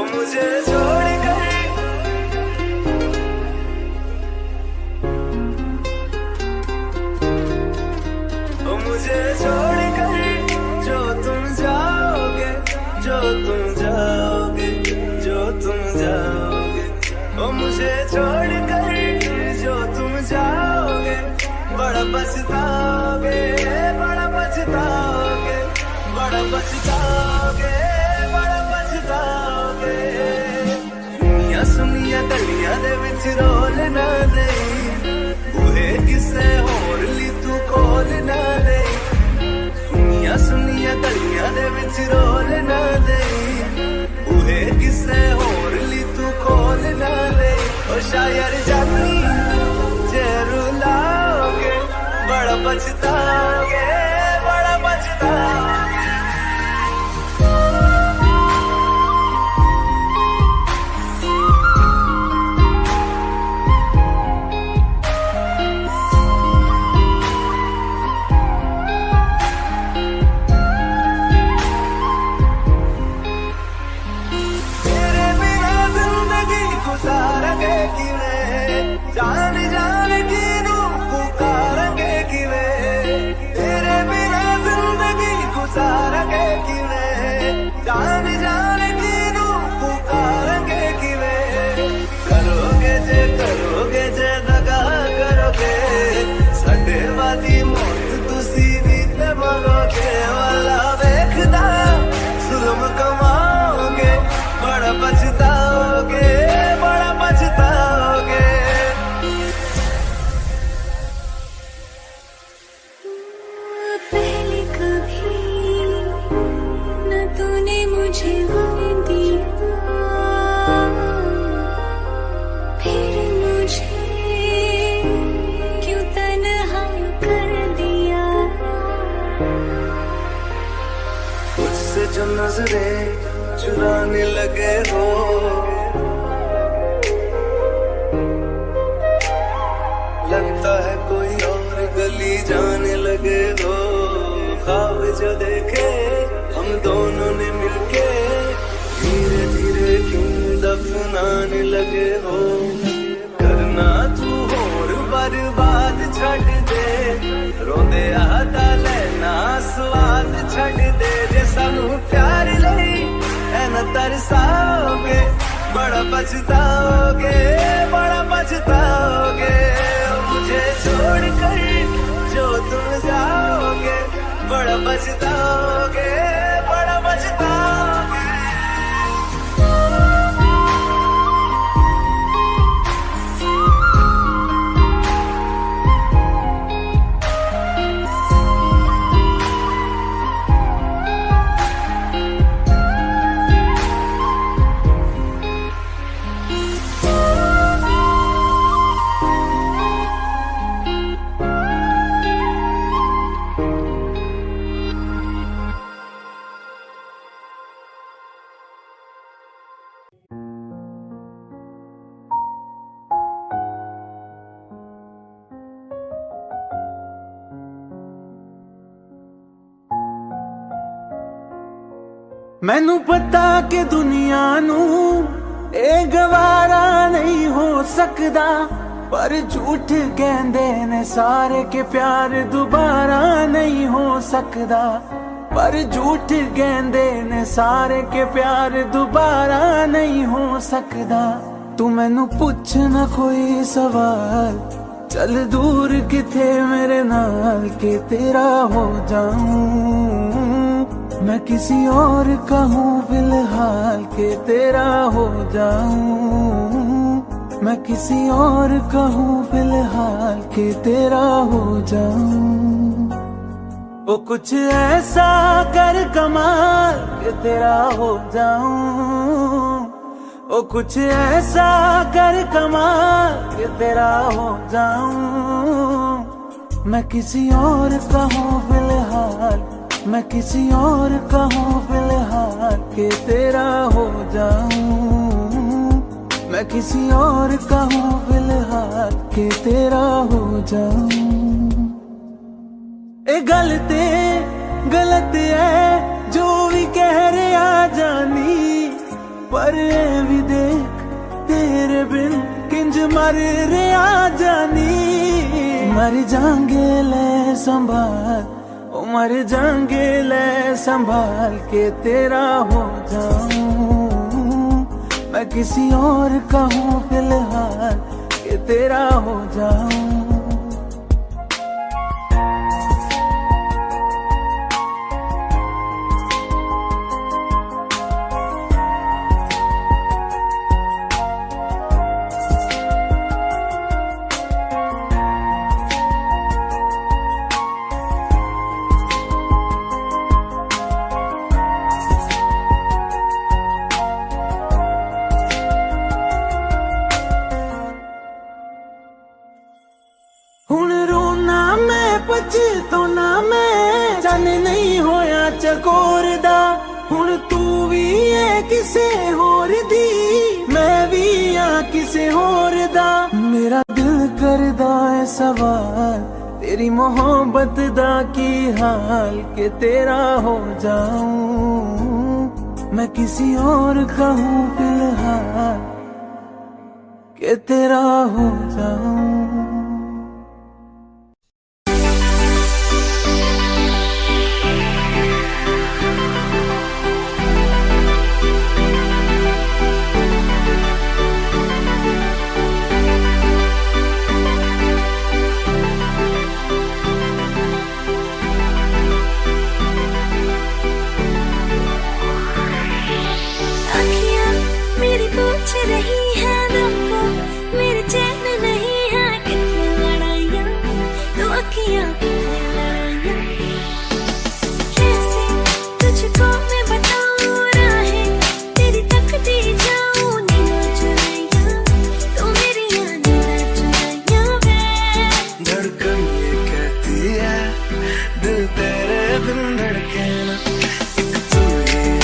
Speaker 5: मुझे छोड़ कर मुझे छोड़ कर जो तुम जाओगे, जो तुम जाओगे, जो तुम जाओगे। ओ मुझे छोड़ कर जो तुम जाओगे, बड़ा पछताओगे, बड़ा पछताओगे, बड़ा पछताओगे, बड़ा पछताओगे। सुनिया गलियां दे विच रोल ना दे, बूहे किसे होर ली तू कोल ना दे। सुनिया गलियां दे विच रोल ना दे, बूहे किसे होर ली तू कोल ना दे। जो नजरें चुराने लगे हो, लगता है कोई और गली जाने लगे हो। ख्वाब जो देखे हम दोनों ने मिलके, धीरे धीरे क्यों दफनाने लगे हो। करना तू होर बर्बाद छड़ दे, रोंदे आता लेना स्वाद छड़ दे। जे सानू प्यार लई है न तरसाओगे, बड़ा पछताओगे, बड़ा पछताओगे। मुझे छोड़ कर जो तुम जाओगे, बड़ा पछताओगे, बड़ा पछताओगे।
Speaker 3: मैनू पता कि दुनिया नू ए गवारा नहीं हो सकदा, पर झूठ कहंदे ने सारे के प्यार दोबारा नहीं हो सकदा। पर झूठ कहंदे ने सारे के प्यार दोबारा नहीं हो सकदा। तू मैनू पुछ ना कोई सवाल, चल दूर किथे मेरे नाल के तेरा हो जाऊं। मैं किसी और का हूँ फिलहाल के तेरा हो जाऊं। मैं किसी और का हूँ फिलहाल के तेरा हो जाऊं। वो कुछ ऐसा कर कमाल के तेरा हो जाऊं। वो कुछ ऐसा कर कमाल के तेरा हो जाऊं। मैं किसी और का हूँ फिलहाल, मैं किसी और का हूँ फिलहाल के तेरा हो जाऊं। मैं किसी और का हूँ फिलहाल के तेरा हो जाऊं। ए गलत है जो भी कह रहे आ जानी, पर ए भी देख तेरे बिन किंज मर रहे आ जानी। मर जाएंगे ले संभाल, मर जाएंगे ले संभाल के तेरा हो जाऊं। मैं किसी और का हूँ फिलहाल के तेरा हो जाऊं। पछताना मैं जाने नहीं होया चकोर दा। हुण तू भी है किसे होर दी, मैं भी आ किसे होर दा। मेरा दिल करदा है सवाल, तेरी मोहब्बत दा की हाल के तेरा हो जाऊं। मैं किसी और का हूँ फिलहाल के तेरा हो जाऊं।
Speaker 1: रही है दम को मेरे चैन नहीं है, कितनी लड़ाइयाँ तो अखियाँ कितनी लड़ाइयाँ। कैसे तुझको मैं बताऊँ राहें तेरी तकती जाऊँ, नीना चुराइयाँ तो मेरी नीना चुराइयाँ वे।
Speaker 5: धड़कन ये कहती है दिल तेरे बिन धड़के ना, एक तू ही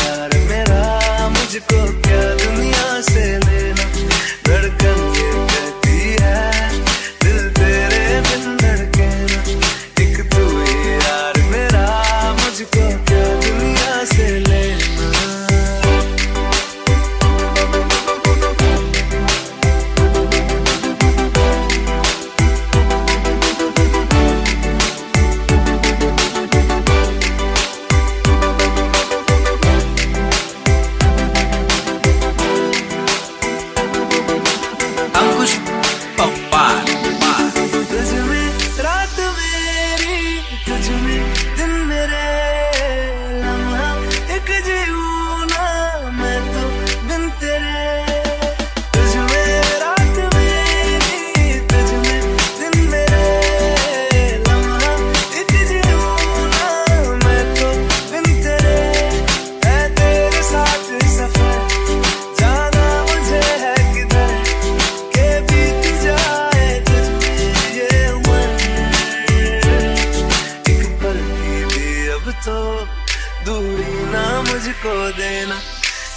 Speaker 5: मुझको देना,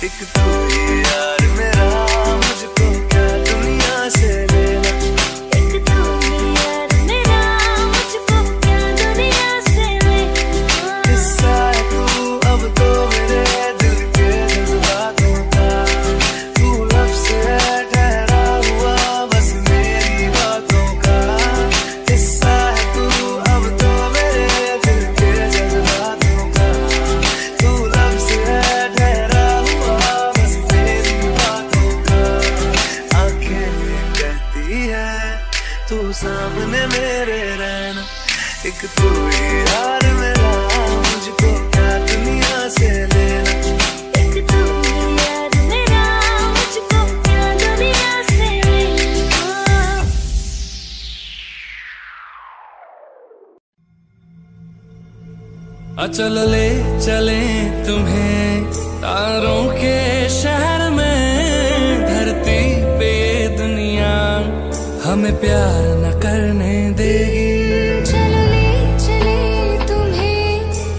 Speaker 5: एक तू ही यार मेरा, मुझको क्या दुनिया से लेना।
Speaker 1: एक तू ही यार मेरा, मुझको क्या दुनिया से लेना।
Speaker 5: हिस्सा है तू अब तो मेरे दिल के जज्बातों का, तू लफ्ज़ है ठहरा हुआ बस मेरी बातों का। हिस्सा है तू अब तो मेरे दिल के जज्बातों का, तू लफ्ज़ है ठहरा हुआ बस मेरी बातों का। आंखें कहती है तू सामने मेरे रहना, एक तू ही यार मेरा, मुझको क्या दुनिया से लेना।
Speaker 1: एक तू ही यार मेरा, मुझको क्या दुनिया से लेना।
Speaker 5: चल ले चले तुम्हें तारों के शहर में, धरती पे ये दुनिया हमें प्यार न करने देगी।
Speaker 1: चलो ले चले तुम्हें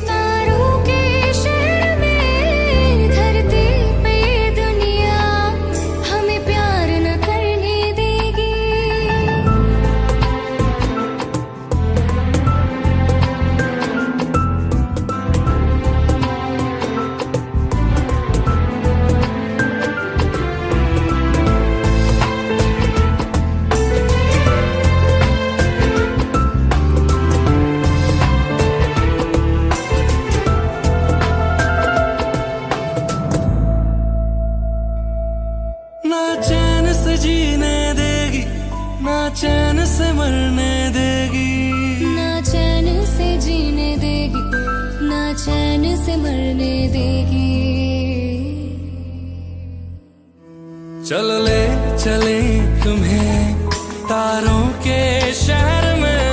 Speaker 1: तारों के शहर में, धरती पे ये दुनिया हमें प्यार न करने देगी।
Speaker 5: ना चैन से जीने देगी, ना चैन से मरने देगी।
Speaker 1: ना चैन से जीने देगी, ना चैन से मरने देगी।
Speaker 5: चल ले चले तुम्हें तारों के शहर में,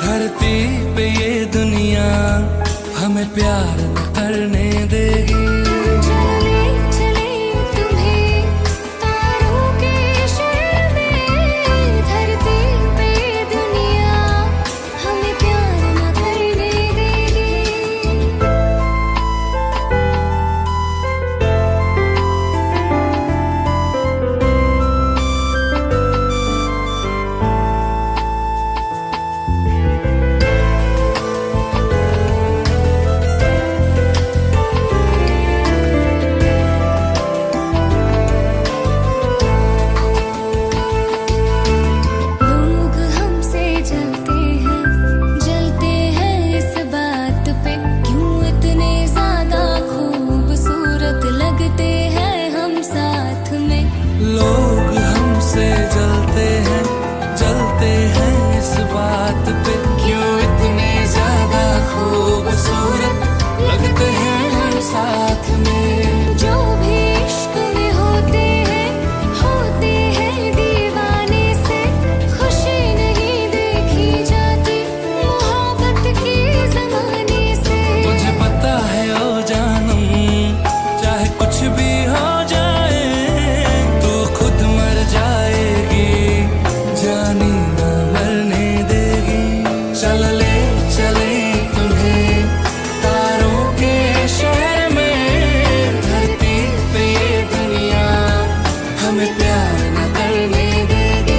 Speaker 5: धरती पे ये दुनिया हमें प्यार न करने देगी।
Speaker 1: चलो ले चले तुम्हें तारों के शहर में, धरती पे ये दुनिया हमें प्यार न करने देगी। लोग हमसे जलते हैं इस बात पे, क्यों इतने ज्यादा खूबसूरत लगते हैं हम साथ में।
Speaker 5: लोग हमसे जलते हैं इस बात पे, क्यों इतने ज्यादा खूबसूरत लगते हैं हम साथ में।
Speaker 1: जो भी इश्क में होते हैं दीवाने से, खुशी नहीं देखी जाती मोहब्बत के जमाने से।
Speaker 5: मुझे पता है ओ जानम, चाहे कुछ भी हो जाए, तू खुद मर जाएगी, जानी न मरने देगी। चल ले चले तुम्हें तारों के शहर में, धरती पे ये दुनिया हमें प्यार न करने देगी।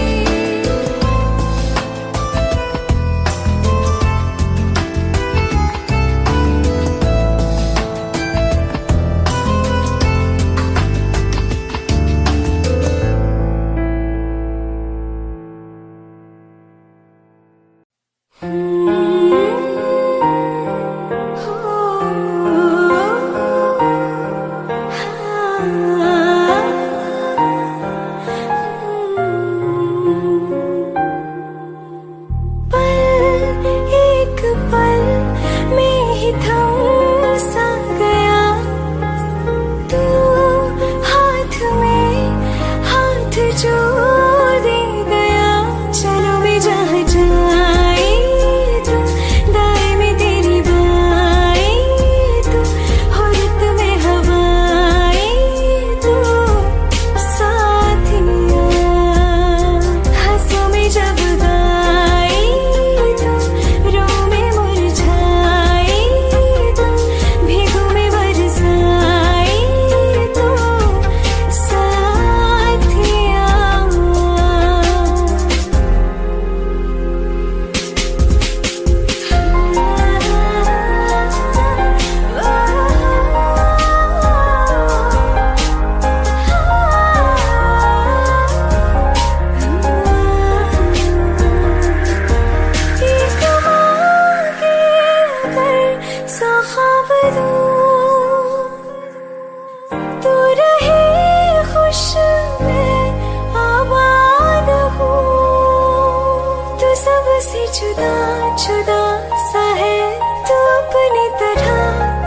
Speaker 1: एक पल में ही थम सा गया, तू हाथ में हाथ जो दे गया। चलो भी जहाँ जाए जो सबसे जुदा जुदा सा है तू अपनी तरह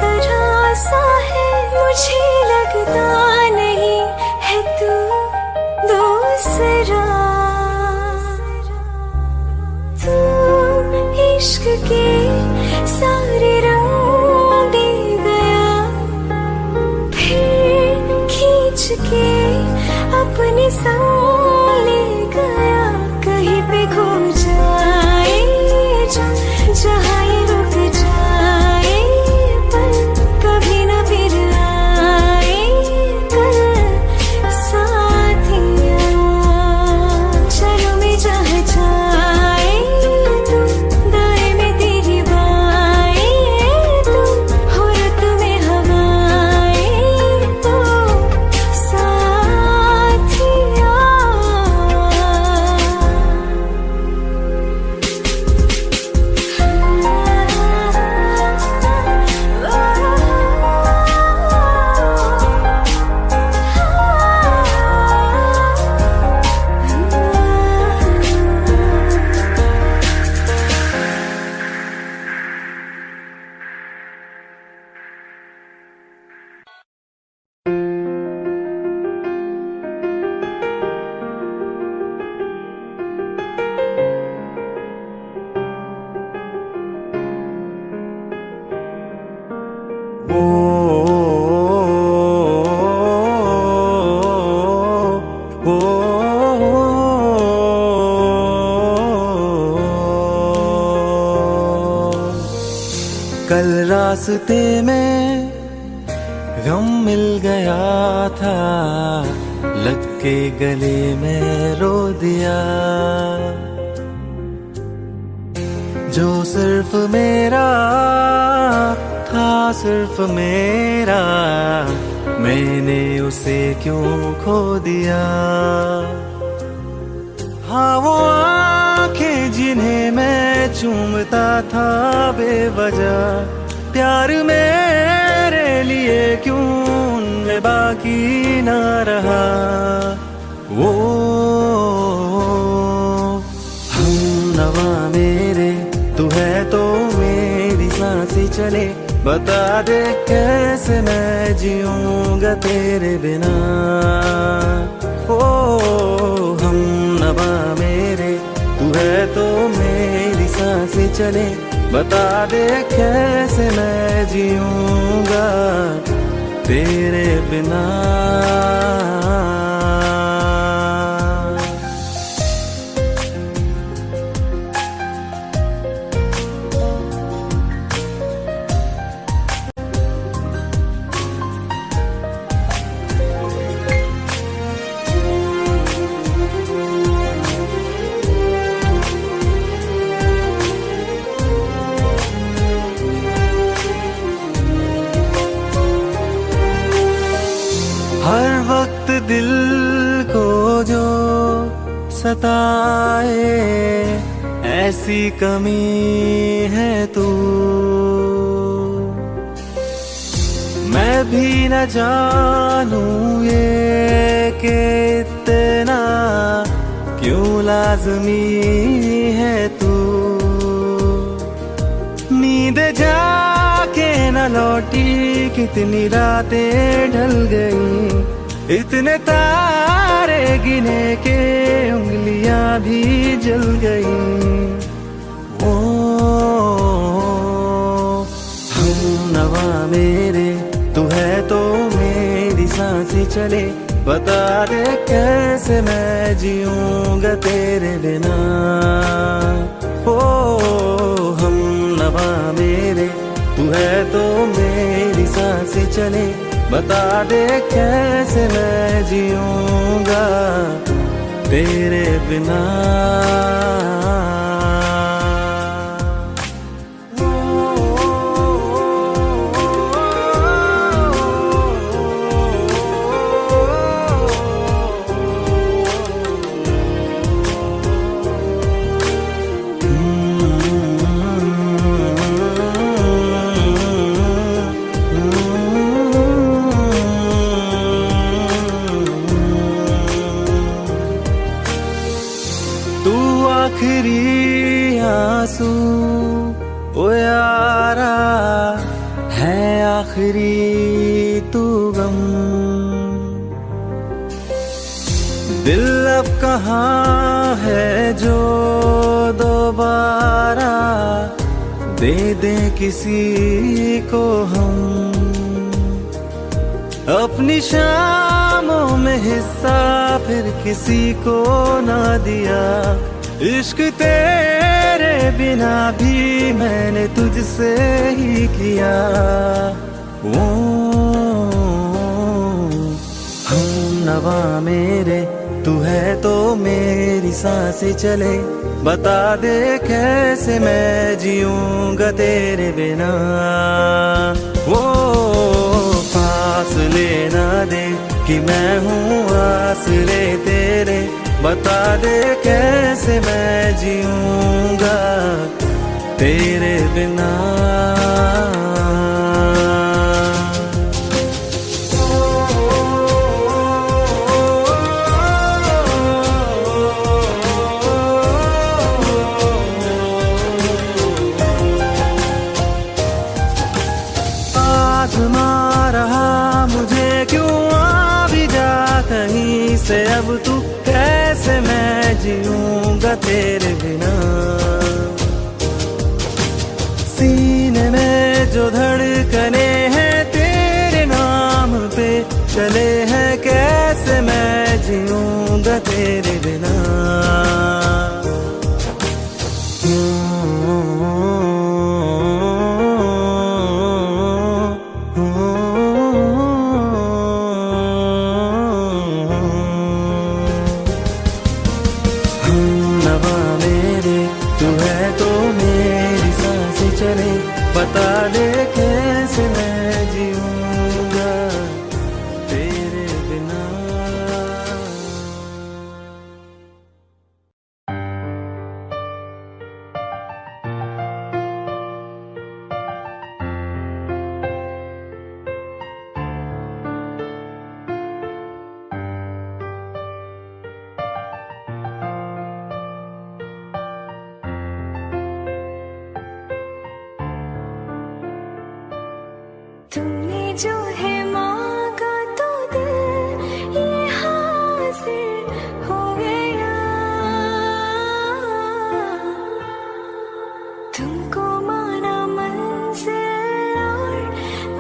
Speaker 1: तरह सा है मुझे लगता नहीं है तू दूसरा तू इश्क के सारे रंग दे गया फिर खींच के अपने संग ले गया कहीं पे खो जाए जहाँ ये रुक जाए पर कभी न फिर आए कल साथिया चलो मैं जहाँ जाए तू दाएं में तेरी बाएं तू हो रत में हवाएं तो साथिया
Speaker 5: कल रास्ते में गम मिल गया था लग के गले में रो दिया जो सिर्फ मेरा था सिर्फ मेरा मैंने उसे क्यों खो दिया हाँ वो आंखें जिन्हें मैं चूमता था बेवजह प्यार मेरे लिए क्यों उनमें बाकी ना रहा वो हम नवा मेरे तू है तो मेरी सांसें चले बता दे कैसे मैं जीऊंगा तेरे बिना ओ हम नवा मेरे तू है तो मेरी सांसें चले बता दे कैसे मैं जीऊंगा तेरे बिना हर वक्त दिल को जो सताए ऐसी कमी है तू मैं भी न जानूं ये कि इतना क्यों लाज़मी है तू नींद जाके न लौटी कितनी रातें ढल गई इतने तारे गिने के उंगलियां भी जल गई ओ हम नवा मेरे तू है तो मेरी सांसें चले बता दे कैसे मैं जीऊंगा तेरे बिना ओ हम नवा मेरे तू है तो मेरी सांसें चले बता दे कैसे मैं जीऊंगा तेरे बिना
Speaker 2: आंसू ओ यारा है आखिरी तू गम। दिल अब कहाँ है जो दोबारा दे दे किसी को हम। अपनी शामों में हिस्सा फिर किसी को ना दिया। इश्क तेरे बिना भी मैंने तुझसे ही किया। ओ हम नवा मेरे तू है तो मेरी सांसें चले। बता दे कैसे मैं जीऊंगा तेरे बिना। वो फासले ना दे कि मैं हूँ आसरे तेरे। बता दे कैसे मैं जीऊंगा तेरे बिना। आज़मा रहा मुझे क्यों आ भी जा कहीं से। अब तू कैसे मैं जीऊंगा तेरे बिना। सीने में जो धड़कने हैं तेरे नाम पे चले हैं। कैसे मैं जीऊंगा तेरे बिना। बता दे कैसे मैं जीऊंगा तेरे बिना।
Speaker 1: तुमने जो है मांगा तो दिल ये हासिल हो गया। तुमको माना मंजिल और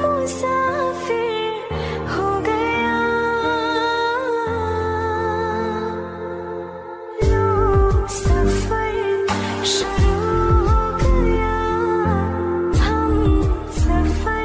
Speaker 1: मुसाफिर हो गया। लो सफर शुरू हो गया। हम सफर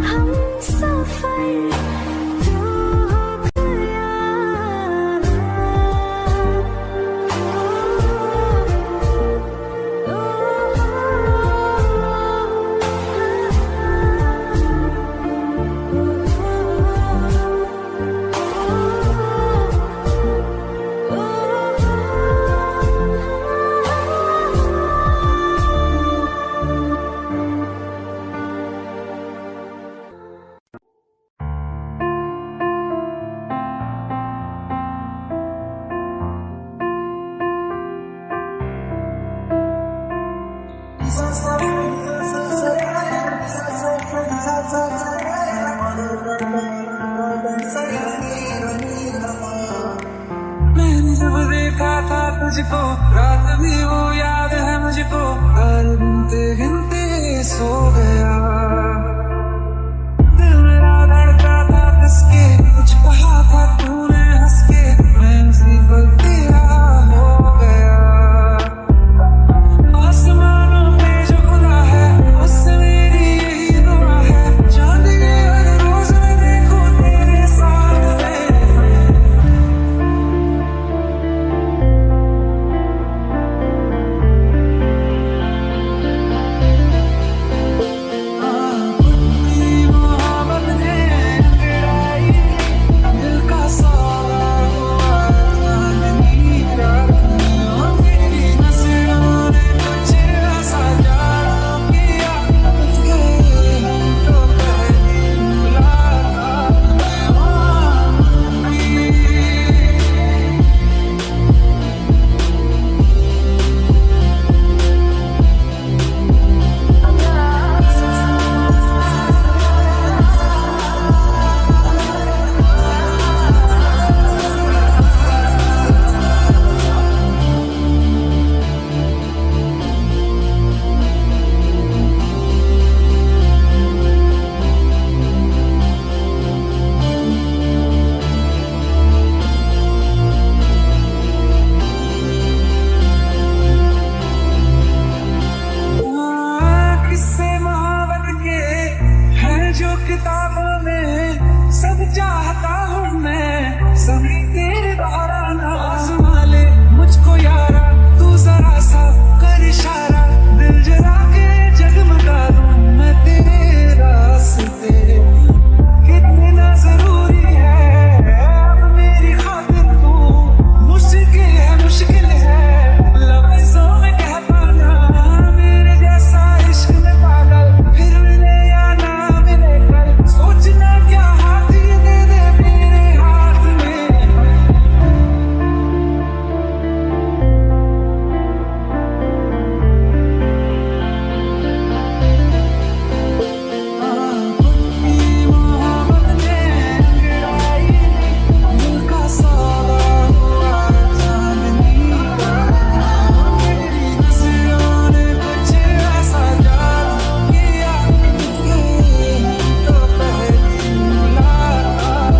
Speaker 1: हम
Speaker 3: मैंने जब देखा था तुझको रात भी वो याद है मुझको, हर गिनते गिनते सो गया। दिल मेरा धड़का था किसके, कुछ कहा था तूने हंस के, मैं उसी पल तेरा हो गया। आसमानों पे जो खुदा है उससे मेरी यही दुआ है, चांद के हर रोज मैं देखूं तेरे साथ में। किताबों में सब चाहता हूँ मैं, सभी तेरे द्वारा ना आज़मा ले मुझको यारा, तू जरा सा कर इशारा, दिल जला के जगमगा दूँ मैं तेरे रास्ते। कितना जरूरी है अब मेरी खातिर तू, मुश्किल है लफ्ज़ों में कह पाना, मेरे जैसा इश्क में पागल फिर मिले या ना मिले कल, सोचना क्या हाथ ये दे दे मेरे हाथ में। अपनी मोहब्बत ने गिराई दिल का सावा हुआ चांदनी का, मेरी नजरों ने कुछ ऐसा जादू किया, ये तो पहली मुलाकात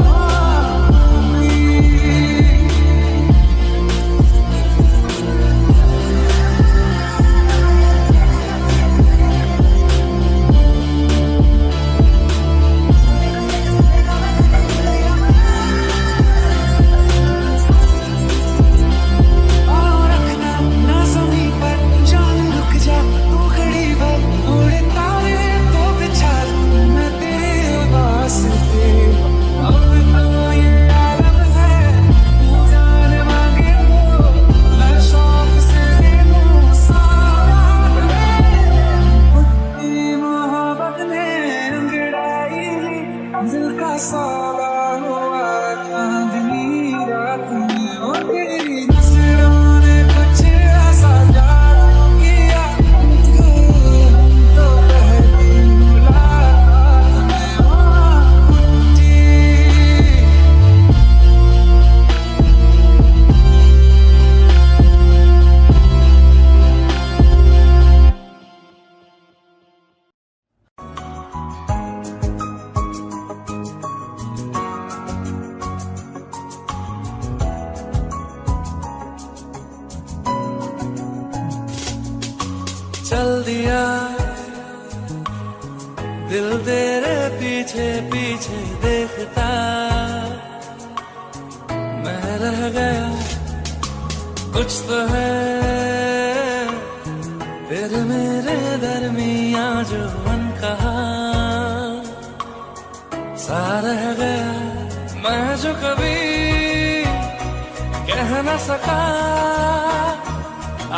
Speaker 3: हुई। और रखना ना ज़मीं पर जान रुक जा तू घड़ी भर, थोड़े तारे तो बिछा दूं मैं तेरे वास्ते। अब तो ये आलम है तू जान मांगे तो मैं शौक से दे दूं सारा में। अपनी मोहब्बत ने अंगड़ाई ली दिल का सावा हुआ चांदनी रात में, और तेरी नजरों ने कुछ ऐसा जादू किया, हम तो पहली मुलाकात में हुई।
Speaker 2: चल दिया दिल तेरे पीछे पीछे देखता, मैं रह गया कुछ तो है तेरे मेरे दरमिया जो अनकहा सा रह गया, मैं जो कभी कह न सका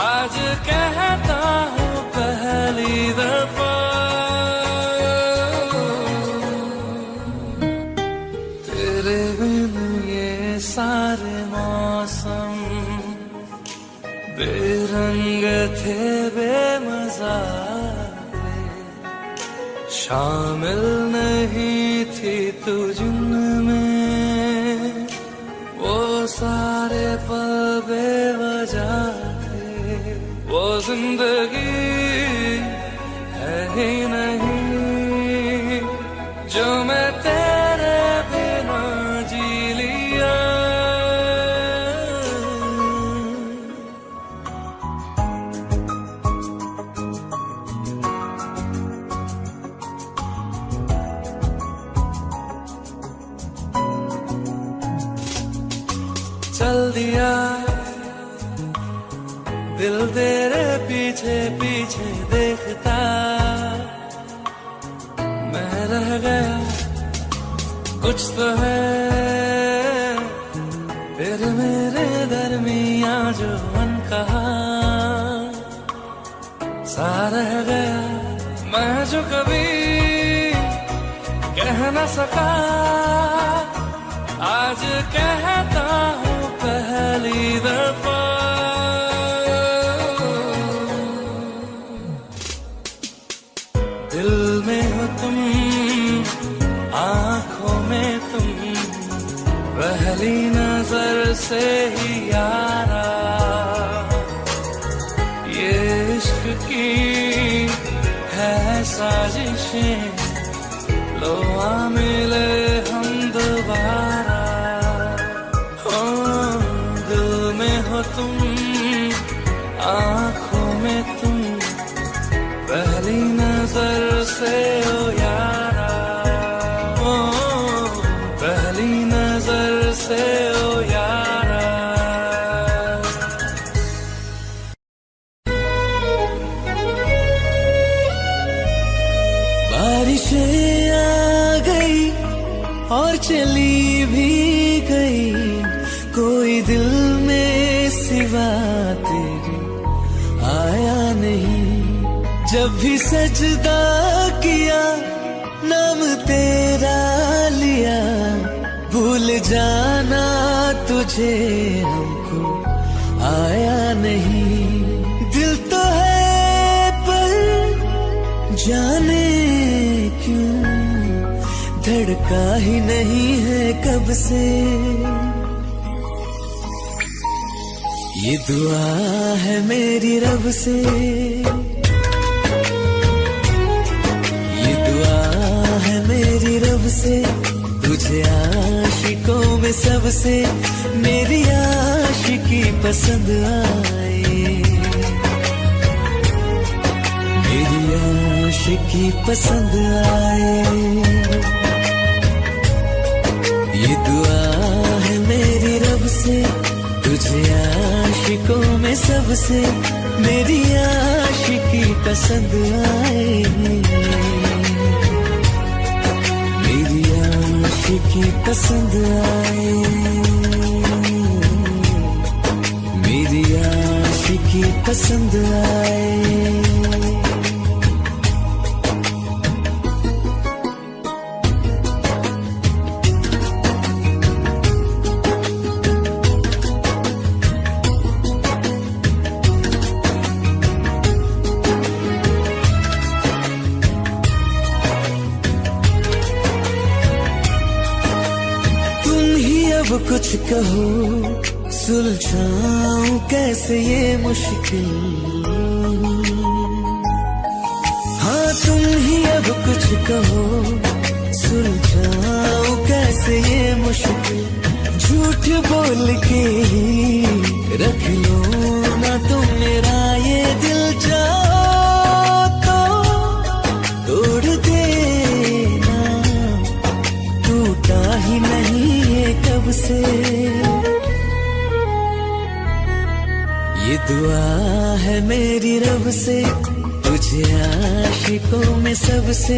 Speaker 2: आज कहता हूँ पहली दफा। तेरे बिन ये सारे मौसम बेरंग थे बेमजा
Speaker 5: साथे, शामिल नहीं थी तू जिनमें, वो सारे पल बेवजह थे। वो जिंदगी है ही नहीं जो मैं तेरे बिना जी लिया। चल दिया दिल तेरे पीछे पीछे देखता, मैं रह गया कुछ तो है तेरे मेरे दरमियां जो अनकहा सा रह गया। मैं जो कभी कह न सका आज कहता हूँ पहली दफा। दिल में हो तुम, आंखों में तुम, पहली नजर से ही यारा। ये इश्क की है साजिशें, लो आ मिले हम दोबारा। दिल में हो तुम, आंखों में तुम, पहली नजर से ओ यारा। पहली नजर से ओ यारा।
Speaker 2: बारिशें आ गई और चली भी गई, कोई दिल में सिवा तेरे आया नहीं। जब भी सजदा किया नाम तेरा लिया, भूल जाना तुझे हमको आया नहीं। दिल तो है पर जाने क्यों धड़का ही नहीं है कब से। ये दुआ है मेरी रब से, ये दुआ है मेरी रब से, तुझे आशिकों में सबसे मेरी आशिकी पसंद आए, मेरी आशिकी पसंद आए। ये दुआ है मेरी रब से, तुझे आशिकों में सबसे मेरी आशिकी पसंद आए, मेरी आशिकी पसंद आए, मेरी आशिकी पसंद आए। अब कुछ कहो सुलझाऊं कैसे ये मुश्किल, हाँ तुम ही अब कुछ कहो सुलझाऊं कैसे ये मुश्किल। झूठ बोल के रख लो ना तुम मेरा ये दिल, जाओ तो तोड़ देना, टूटा ही नहीं कब से। ये दुआ है मेरी रब से, तुझे आशिकों में सबसे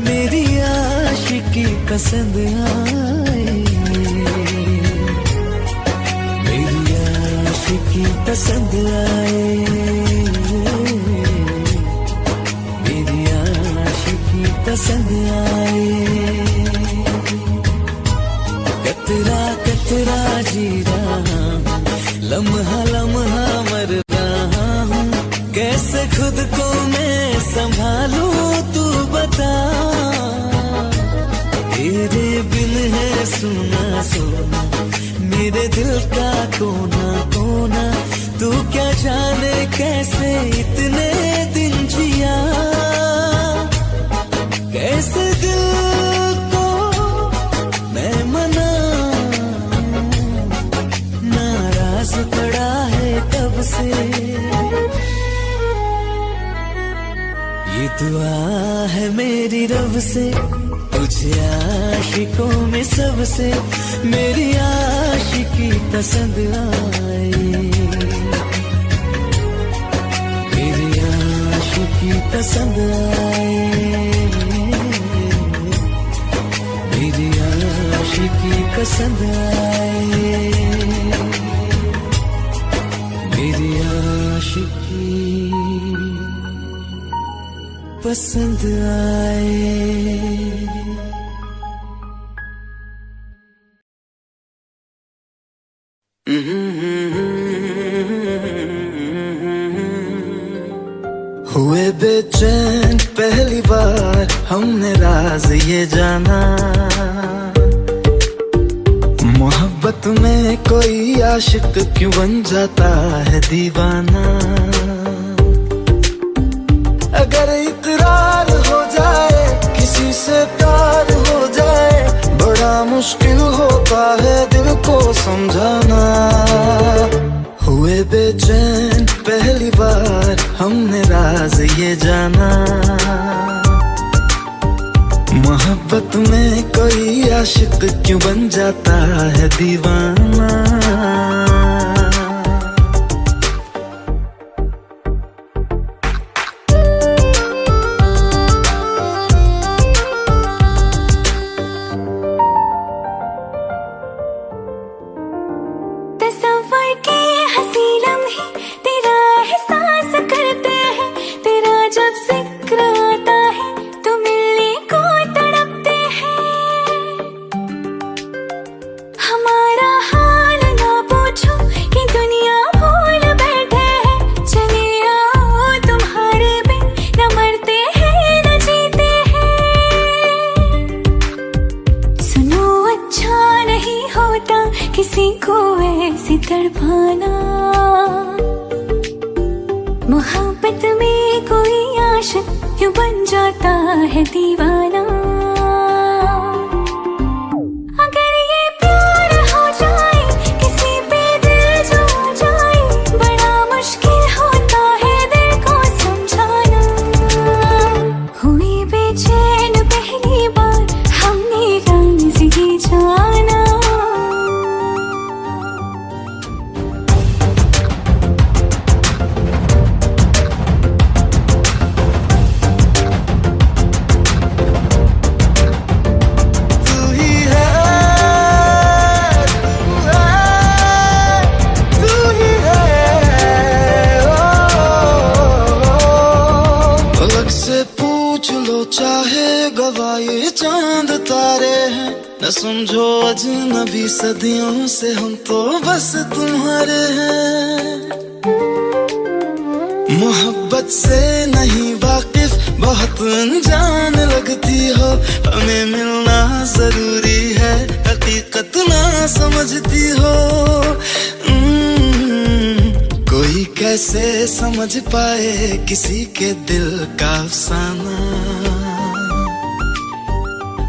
Speaker 2: मेरी आशिकी पसंद आए, मेरी आशिकी पसंद आए, मेरी आशिकी पसंद आए। कतरा कतरा जी रहा हूँ, लम्हा लम्हा मर रहा हूँ, कैसे खुद को मैं सुना सोना, मेरे दिल का कोना कोना, तू क्या जाने कैसे इतने दिन जिया, कैसे दिल को मैं मनाऊं, नाराज पड़ा है कब से। ये दुआ है मेरी रब से, तुझे आशिकों में सबसे मेरी आशिकी पसंद आए, मेरी आशिकी पसंद आए, मेरी आशिकी पसंद आए, मेरी आशिकी पसंद आए। हुए बेचैन पहली बार हमने राज ये जाना, मोहब्बत में कोई आशिक क्यों बन जाता है दीवाना। अगर इकरार हो जाए किसी से प्यार हो जाए, बड़ा मुश्किल होता है दिल को समझाना। हुए बेचैन पहली बार हमने राज ये जाना, मोहब्बत में कोई आशिक क्यों बन जाता है दीवाना।
Speaker 1: किसी को ऐसी तड़पाना, मोहब्बत में कोई आशिक क्यों बन जाता है दीवाना। अगर ये प्यार हो जाए किसी पे दिल जो जाए, बड़ा मुश्किल होता है दिल को समझाना। हुई बेचैन पहली बार हमने राज ये जाना,
Speaker 2: चाहे गवाए चांद तारे हैं, न समझो अजनबी सदियों से हम तो बस तुम्हारे हैं। मोहब्बत से नहीं वाकिफ बहुत अनजान लगती हो, हमें मिलना जरूरी है हकीकत ना समझती हो। कोई कैसे समझ पाए किसी के दिल का अफसाना,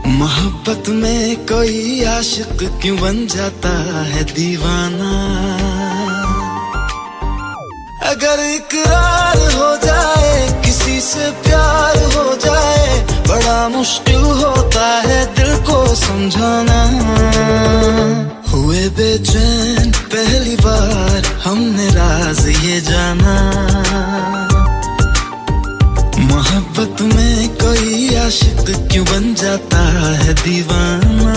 Speaker 2: मोहब्बत में कोई आशिक क्यों बन जाता है दीवाना। अगर इकरार हो जाए किसी से प्यार हो जाए, बड़ा मुश्किल होता है दिल को समझाना। हुए बेचैन पहली बार हमने राज ये जाना, मोहब्बत में कोई आशिक क्यों बन जाता है दीवाना।